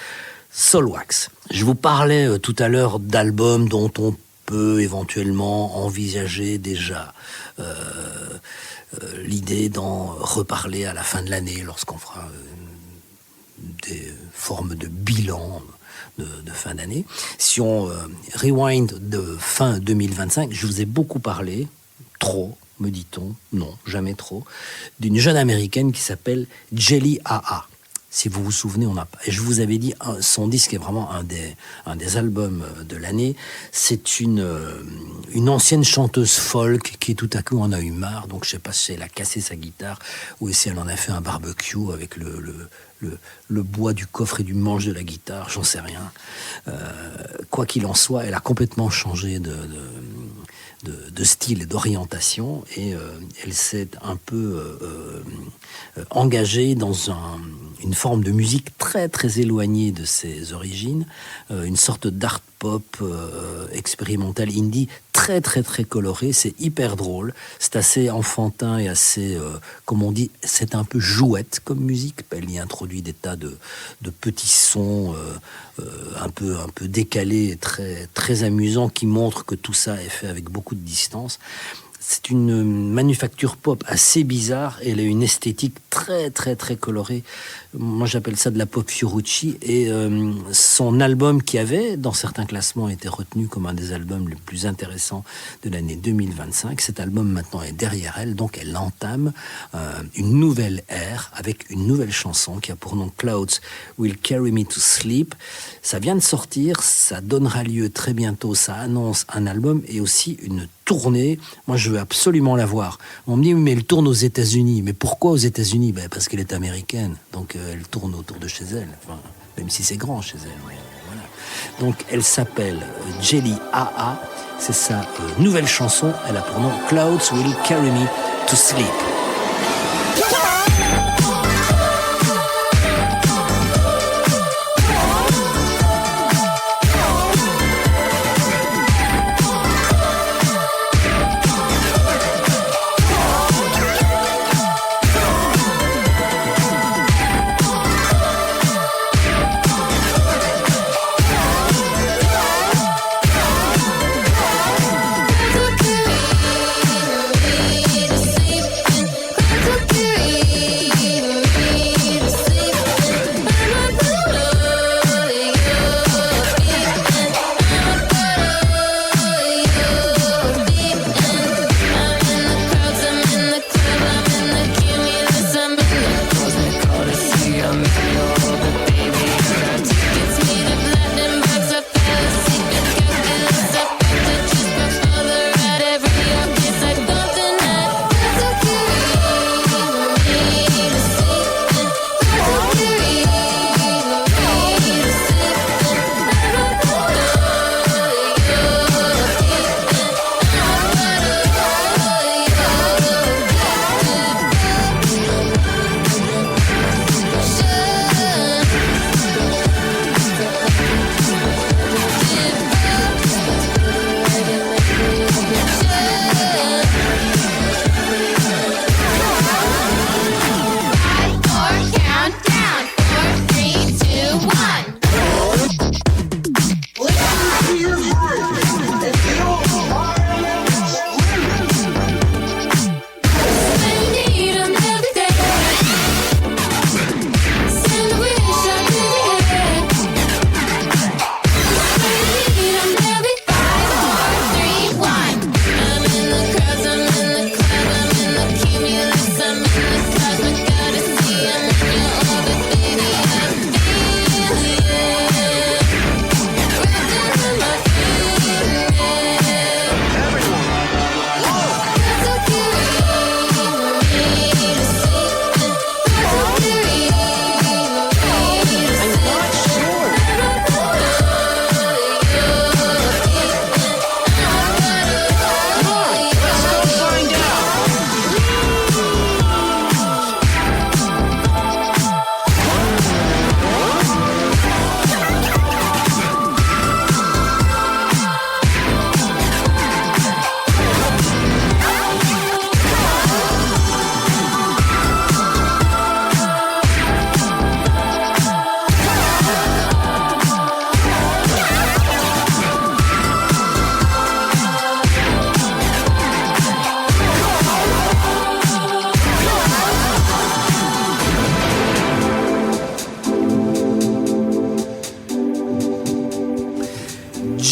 Soulwax. Je vous parlais tout à l'heure d'albums dont on peut éventuellement envisager déjà l'idée d'en reparler à la fin de l'année, lorsqu'on fera des formes de bilan de fin d'année. Si on rewind de fin 2025, je vous ai beaucoup parlé, trop, me dit-on, non, jamais trop, d'une jeune américaine qui s'appelle Jelly A.A. Si vous vous souvenez, et je vous avais dit, son disque est vraiment un des albums de l'année. C'est une ancienne chanteuse folk qui tout à coup en a eu marre. Donc je sais pas si elle a cassé sa guitare ou si elle en a fait un barbecue avec le bois du coffre et du manche de la guitare, j'en sais rien. Quoi qu'il en soit, elle a complètement changé de style et d'orientation, et elle s'est un peu engagée dans une forme de musique très très éloignée de ses origines, une sorte d'art pop expérimental indie très très très coloré. C'est hyper drôle, c'est assez enfantin et assez, comme on dit, c'est un peu jouette comme musique. Elle y introduit des tas de petits sons un peu décalés et très très amusants, qui montrent que tout ça est fait avec beaucoup de distance. C'est une manufacture pop assez bizarre. Elle a une esthétique très très très colorée. Moi j'appelle ça de la pop Fiorucci. Et son album, qui avait dans certains classements été retenu comme un des albums les plus intéressants de l'année 2025, cet album maintenant est derrière elle. Donc elle entame une nouvelle ère avec une nouvelle chanson qui a pour nom Clouds Will Carry Me to Sleep. Ça vient de sortir, ça donnera lieu très bientôt, ça annonce un album et aussi une tournée. Moi je veux absolument la voir. On me dit mais elle tourne aux États-Unis. Mais pourquoi aux États-Unis? Parce qu'elle est américaine, donc elle tourne autour de chez elle, enfin, même si c'est grand chez elle. Voilà. Donc elle s'appelle Jelly A.A. C'est sa nouvelle chanson. Elle a pour nom Clouds Will Carry Me to Sleep.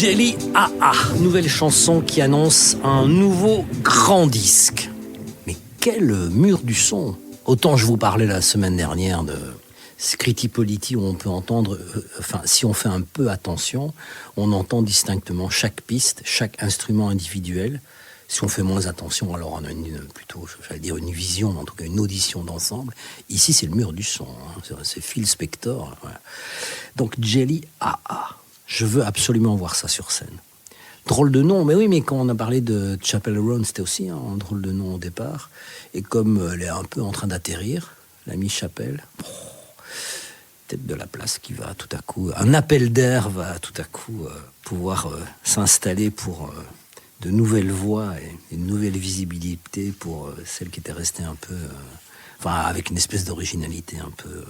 Jelly AA, nouvelle chanson qui annonce un nouveau grand disque. Mais quel mur du son! Autant je vous parlais la semaine dernière de Scritti Politti où on peut entendre, si on fait un peu attention, on entend distinctement chaque piste, chaque instrument individuel. Si on fait moins attention, alors on a une vision, en tout cas une audition d'ensemble. Ici, c'est le mur du son, hein. C'est Phil Spector. Voilà. Donc Jelly AA. Je veux absolument voir ça sur scène. Drôle de nom, mais oui, mais quand on a parlé de Chapel Roan, c'était aussi un drôle de nom au départ. Et comme elle est un peu en train d'atterrir, l'ami Chapel, peut-être de la place qui va tout à coup, un appel d'air va tout à coup pouvoir s'installer pour de nouvelles voix et une nouvelle visibilité pour celle qui était restée un peu, avec une espèce d'originalité un peu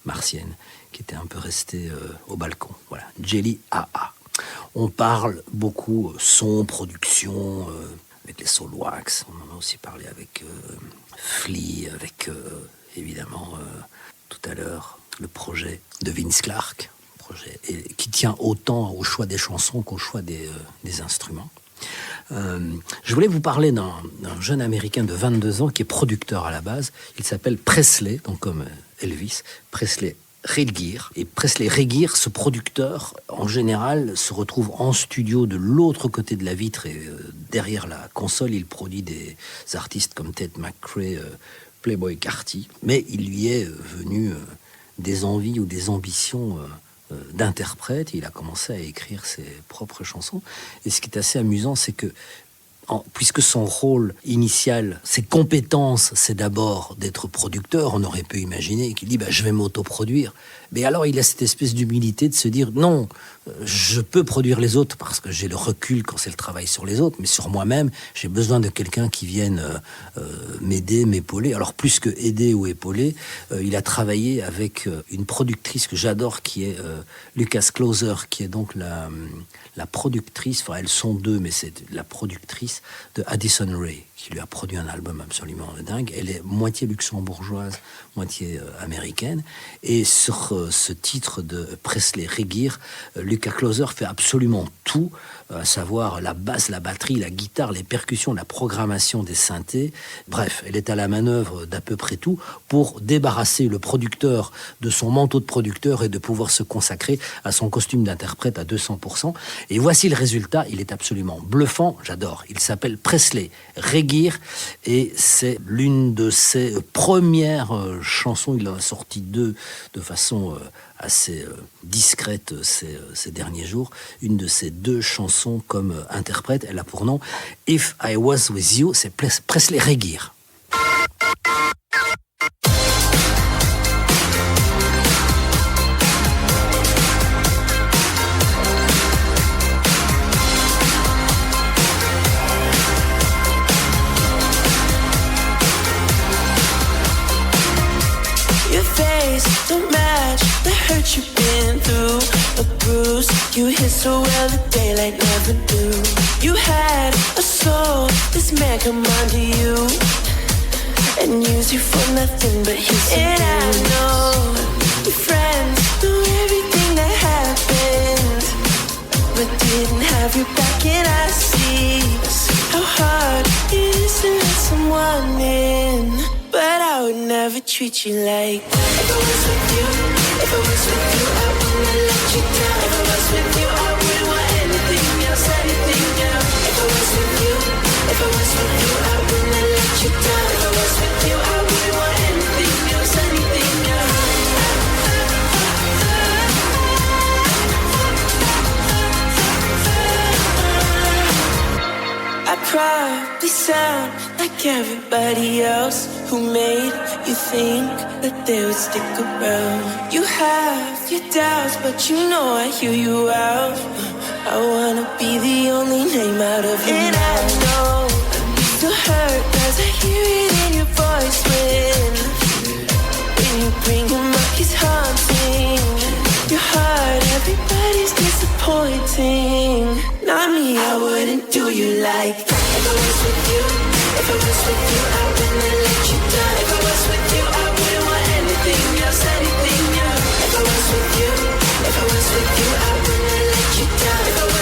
martienne, qui était un peu restée au balcon. Voilà, Jelly AA. On parle beaucoup son, production, avec les Soulwax. On en a aussi parlé avec Flea, avec évidemment tout à l'heure le projet de Vince Clarke, projet qui tient autant au choix des chansons qu'au choix des instruments. Je voulais vous parler d'un jeune Américain de 22 ans qui est producteur à la base. Il s'appelle Presley, donc comme Elvis, Presley Regeer. Et Presley Regeer, ce producteur, en général, se retrouve en studio de l'autre côté de la vitre et derrière la console, il produit des artistes comme Ted McRae, Playboi Carti. Mais il lui est venu des envies ou des ambitions d'interprète. Il a commencé à écrire ses propres chansons. Et ce qui est assez amusant, c'est que puisque son rôle initial, ses compétences, c'est d'abord d'être producteur, on aurait pu imaginer qu'il dit je vais m'autoproduire. Mais alors il a cette espèce d'humilité de se dire non, je peux produire les autres parce que j'ai le recul quand c'est le travail sur les autres, mais sur moi-même, j'ai besoin de quelqu'un qui vienne m'aider, m'épauler. Alors plus que aider ou épauler, il a travaillé avec une productrice que j'adore qui est Lucas Closer, qui est donc la productrice, elles sont deux, mais c'est la productrice de Addison Rae, qui lui a produit un album absolument dingue. Elle est moitié luxembourgeoise, moitié américaine. Et sur ce titre de Presley Regeer, Lucas Closer fait absolument tout, à savoir la basse, la batterie, la guitare, les percussions, la programmation des synthés. Bref, elle est à la manœuvre d'à peu près tout pour débarrasser le producteur de son manteau de producteur et de pouvoir se consacrer à son costume d'interprète à 200%. Et voici le résultat, il est absolument bluffant, j'adore. Il s'appelle Presley Regeer et c'est l'une de ses premières chansons. Il en a sorti deux de façon assez discrète ces derniers jours. Une de ces deux chansons comme interprète, elle a pour nom If I Was With You, c'est Presley Regeer. Don't match the hurt you've been through. A bruise you hit so well the daylight never do. You had a soul, this man come onto you and use you for nothing but his. And I know your friends knew everything that happened, but didn't have your back. And I see how hard it is to let someone in, but I would never treat you like that. If I was with you, if I was with you, I wouldn't let you down. If I was with you, I wouldn't want anything else, anything else. If I was with you, if I was with you, I wouldn't let you down. If I was with you, I wouldn't want anything else, anything else. I probably sound like everybody else who made you think that they would stick around. You have your doubts, but you know I hear you out. I wanna be the only name out of your mouth. And I know you still hurt, cause I hear it in your voice when you bring him up, he's haunting your heart. Everybody's disappointing. Not me, I wouldn't do you like that. If I was with you, if I was with you, I wouldn't let you down. If I was with you, I wouldn't want anything else, anything else. If I was with you, if I was with you, I wouldn't let you down. If I was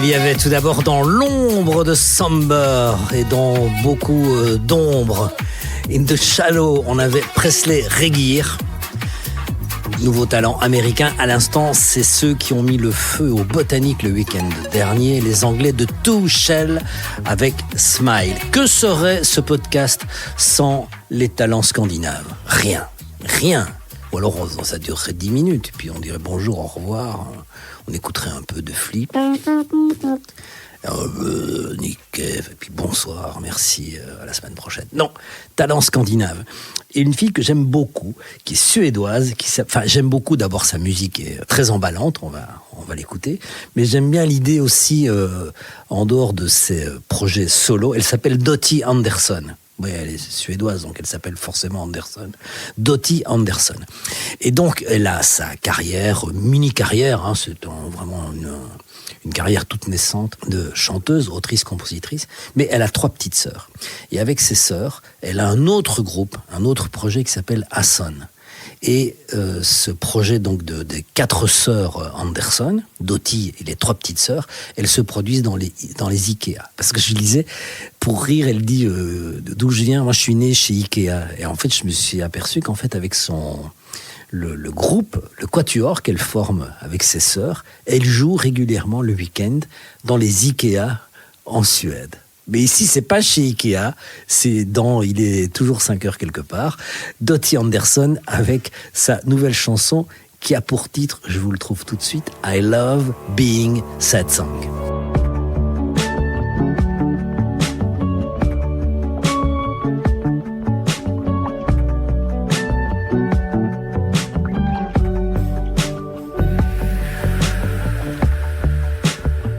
Il y avait tout d'abord dans l'ombre de Somber et dans beaucoup d'ombre, In the Shadow, on avait Presley Reguir. Nouveau talent américain. À l'instant, c'est ceux qui ont mis le feu au Botanique le week-end dernier, les Anglais de Two Shell avec Smile. Que serait ce podcast sans les talents scandinaves? Rien. Ou alors ça durerait 10 minutes, puis on dirait bonjour, au revoir, on écouterait un peu de Flip. Nick Cave, et puis bonsoir, merci, à la semaine prochaine. Non, talent scandinave. Et une fille que j'aime beaucoup, qui est suédoise, j'aime beaucoup d'abord sa musique est très emballante, on va l'écouter, mais j'aime bien l'idée aussi, en dehors de ses projets solo, elle s'appelle Dottie Andersson. Oui, elle est suédoise, donc elle s'appelle forcément Andersson. Dottie Andersson. Et donc, elle a sa carrière, mini-carrière, c'est vraiment une carrière toute naissante de chanteuse, autrice, compositrice, mais elle a 3 petites sœurs. Et avec ses sœurs, elle a un autre groupe, un autre projet qui s'appelle Asson. Et ce projet donc des 4 sœurs Andersson, Dottie et les 3 petites sœurs, elles se produisent dans les Ikea. Parce que je lisais, pour rire, elle dit d'où je viens, moi je suis née chez Ikea. Et en fait, je me suis aperçu qu'en fait, avec le groupe, le quatuor qu'elle forme avec ses sœurs, elle joue régulièrement le week-end dans les Ikea en Suède. Mais ici, c'est pas chez Ikea, il est toujours 5 heures quelque part, Dottie Andersson avec sa nouvelle chanson qui a pour titre, je vous le trouve tout de suite, I Love Being Sad Song.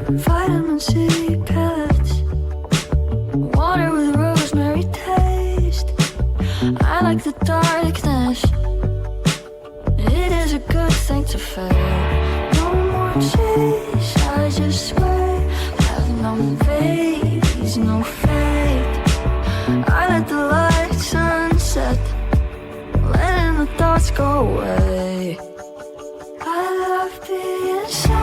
Vitamin C pellets, water with rosemary taste. I like the darkness. It is a good thing to fail. No more chase, I just swear. Have no phase, no fate. I let the light sunset, letting the thoughts go away. I love being sad.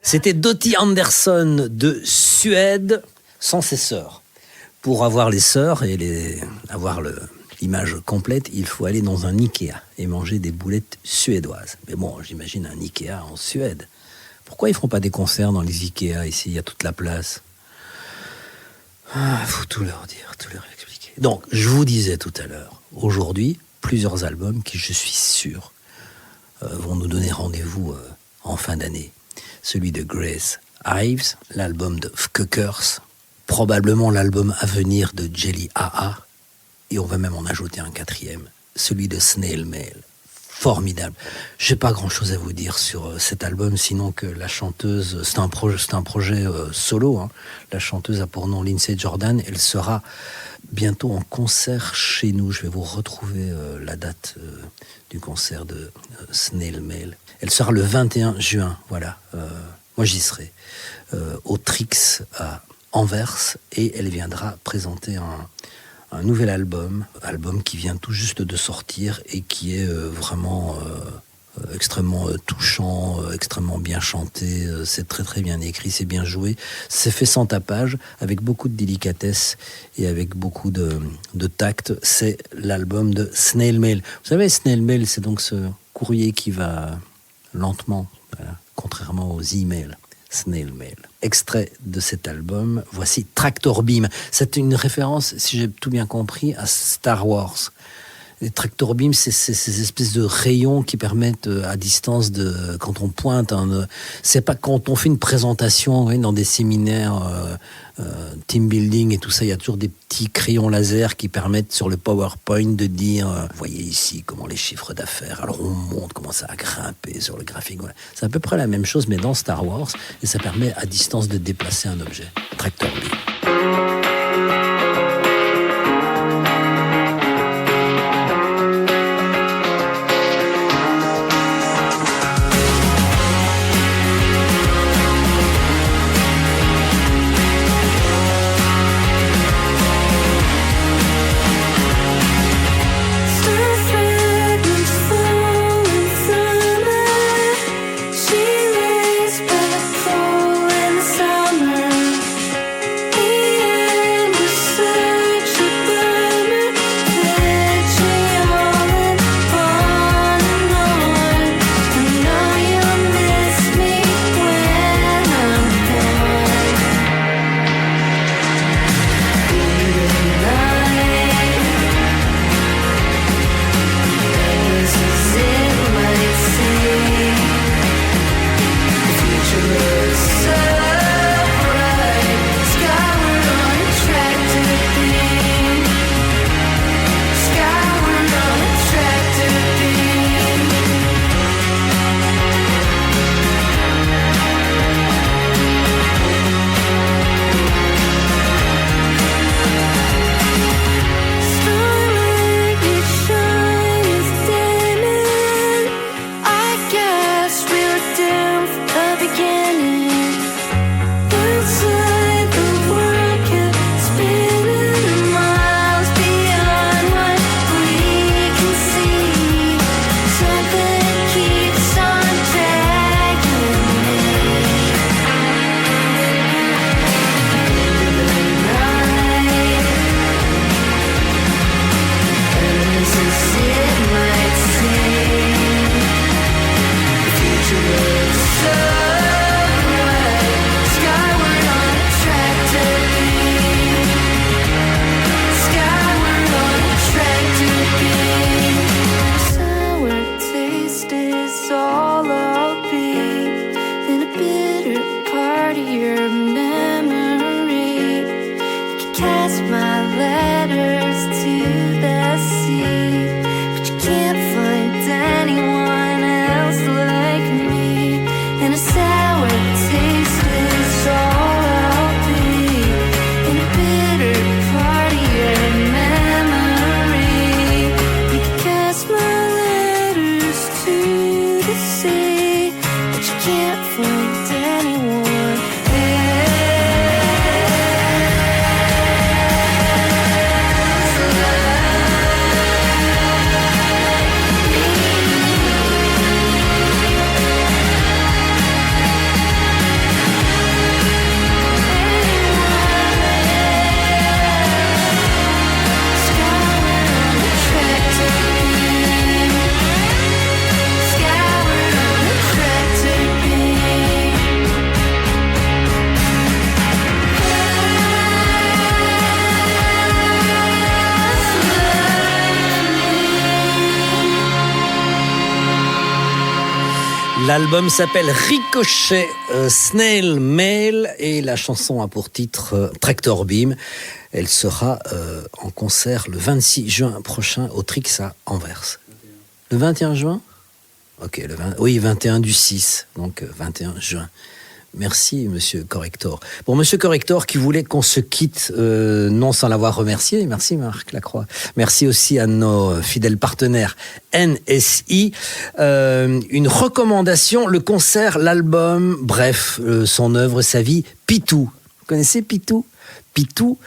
C'était Dottie Andersson de Suède, sans ses sœurs. Pour avoir les sœurs et avoir l'image complète, il faut aller dans un Ikea et manger des boulettes suédoises. Mais bon, j'imagine un Ikea en Suède. Pourquoi ils ne font pas des concerts dans les Ikea ici? Il y a toute la place. Il faut tout leur dire, tout leur expliquer. Donc, je vous disais tout à l'heure, aujourd'hui, plusieurs albums qui, je suis sûr, vont nous donner rendez-vous en fin d'année. Celui de Grace Ives, l'album de Fkökers, probablement l'album à venir de Jelly AA, et on va même en ajouter un 4e, celui de Snail Mail. formidable. J'ai pas grand-chose à vous dire sur cet album, sinon que la chanteuse, c'est un projet solo. Hein. La chanteuse a pour nom Lindsay Jordan. Elle sera bientôt en concert chez nous. Je vais vous retrouver la date du concert de Snail Mail. Elle sera le 21 juin. Voilà. Moi, j'y serai au Trix à Anvers, et elle viendra présenter un nouvel album qui vient tout juste de sortir et qui est vraiment extrêmement touchant, extrêmement bien chanté, c'est très très bien écrit, c'est bien joué, c'est fait sans tapage, avec beaucoup de délicatesse et avec beaucoup de tact. C'est l'album de Snail Mail. Vous savez, Snail Mail, c'est donc ce courrier qui va lentement, voilà, contrairement aux emails. Snail Mail. Extrait de cet album, voici Tractor Beam. C'est une référence, si j'ai tout bien compris, à Star Wars. Les Tractor Beam, c'est ces espèces de rayons qui permettent à distance de, quand on pointe, c'est pas quand on fait une présentation, oui, dans des séminaires team building et tout ça, il y a toujours des petits crayons laser qui permettent sur le PowerPoint de dire, vous voyez ici comment les chiffres d'affaires, alors on montre comment ça a grimpé sur le graphique. Voilà. C'est à peu près la même chose, mais dans Star Wars, et ça permet à distance de déplacer un objet. Tractor Beam. L'album s'appelle Ricochet, Snail Mail, et la chanson a pour titre Tractor Beam. Elle sera en concert le 26 juin prochain au Trix à Anvers. Le 21 juin ? Ok, oui, 21 du 6, donc 21 juin. Merci, monsieur Corrector. Bon, monsieur Corrector qui voulait qu'on se quitte, non sans l'avoir remercié. Merci, Marc Lacroix. Merci aussi à nos fidèles partenaires NSI. Une recommandation, le concert, l'album, bref, son œuvre, sa vie, Pitou. Vous connaissez Pitou ? Pitou,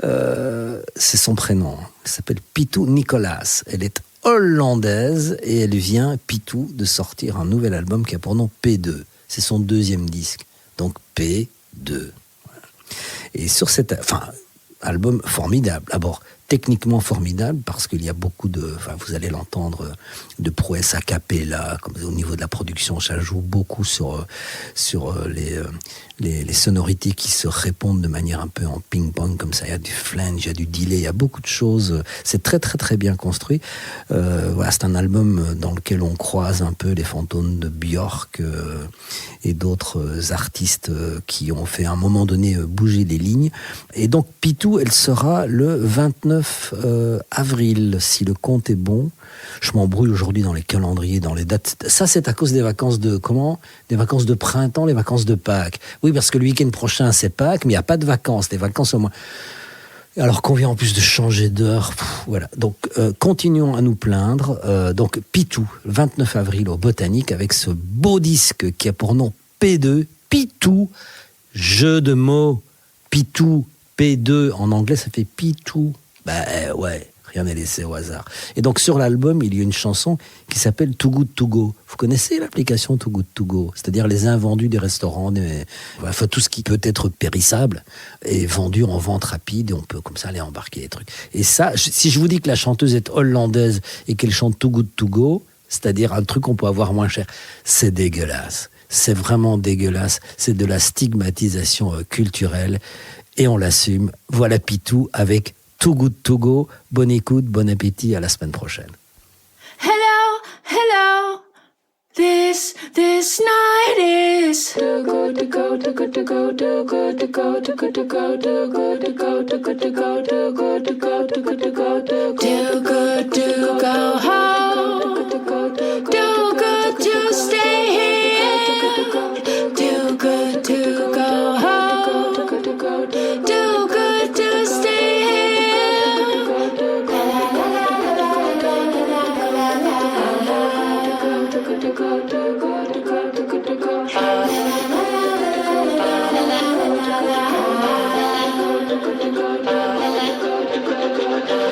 c'est son prénom. Elle s'appelle Pitou Nicolas. Elle est hollandaise et elle vient, Pitou, de sortir un nouvel album qui a pour nom P2. C'est son 2e disque. Donc P2. Voilà. Et sur cet album formidable, d'abord techniquement formidable parce qu'il y a beaucoup vous allez l'entendre, de prouesse a cappella, comme au niveau de la production, ça joue beaucoup sur les sonorités qui se répondent de manière un peu en ping-pong comme ça. Il y a du flange, il y a du delay, il y a beaucoup de choses. C'est très très très bien construit. Voilà, c'est un album dans lequel on croise un peu les fantômes de Björk et d'autres artistes qui ont fait à un moment donné bouger les lignes. Et donc Pitou, elle sera le 29 avril, si le compte est bon. Je m'embrouille aujourd'hui dans les calendriers, dans les dates. Ça, c'est à cause des vacances de des vacances de printemps, les vacances de Pâques. Oui, parce que le week-end prochain, c'est Pâques, mais il n'y a pas de vacances. Les vacances au moins. Alors qu'on vient en plus de changer d'heure. Voilà. Donc, continuons à nous plaindre. Donc, Pitou, 29 avril au Botanique, avec ce beau disque qui a pour nom P2. Pitou, jeu de mots. Pitou, P2. En anglais, ça fait Pitou. Ouais, rien n'est laissé au hasard. Et donc sur l'album, il y a une chanson qui s'appelle Too Good To Go. Vous connaissez l'application Too Good To Go ? C'est-à-dire les invendus des restaurants, tout ce qui peut être périssable est vendu en vente rapide et on peut comme ça aller embarquer des trucs. Et ça, si je vous dis que la chanteuse est hollandaise et qu'elle chante Too Good To Go, c'est-à-dire un truc qu'on peut avoir moins cher, c'est dégueulasse. C'est vraiment dégueulasse. C'est de la stigmatisation culturelle et on l'assume. Voilà Pitou avec Too Good To Go. Bonne écoute, bon appétit, à la semaine prochaine. Hello, hello. This night is too good to go, too good to go, too good to go, too good to go, too good to go, too good to go, too good to go, too good to go, too good to go home, too good to stay here, too good to go home, too good to stay here.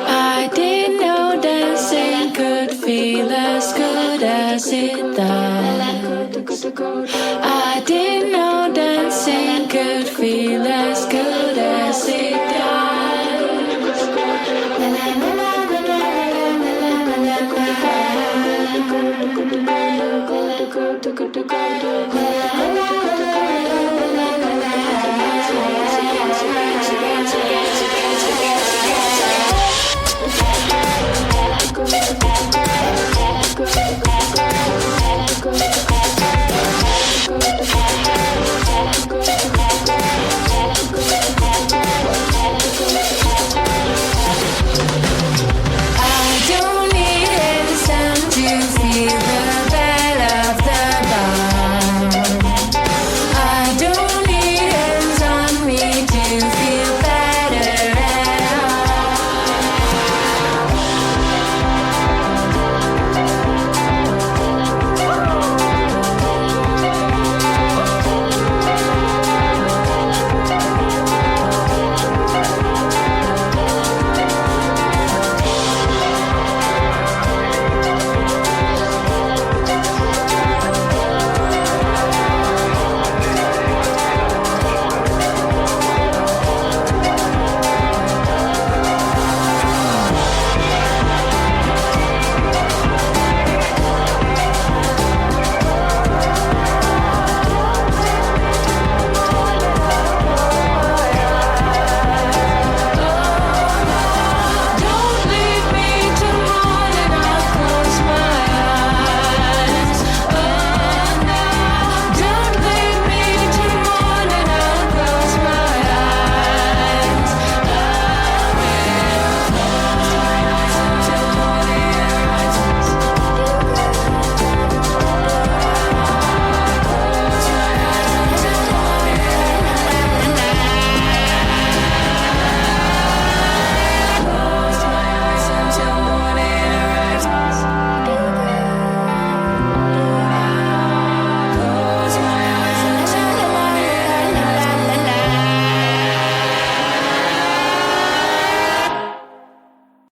I didn't know dancing could feel as good as it does. I didn't know dancing could feel as good as it does.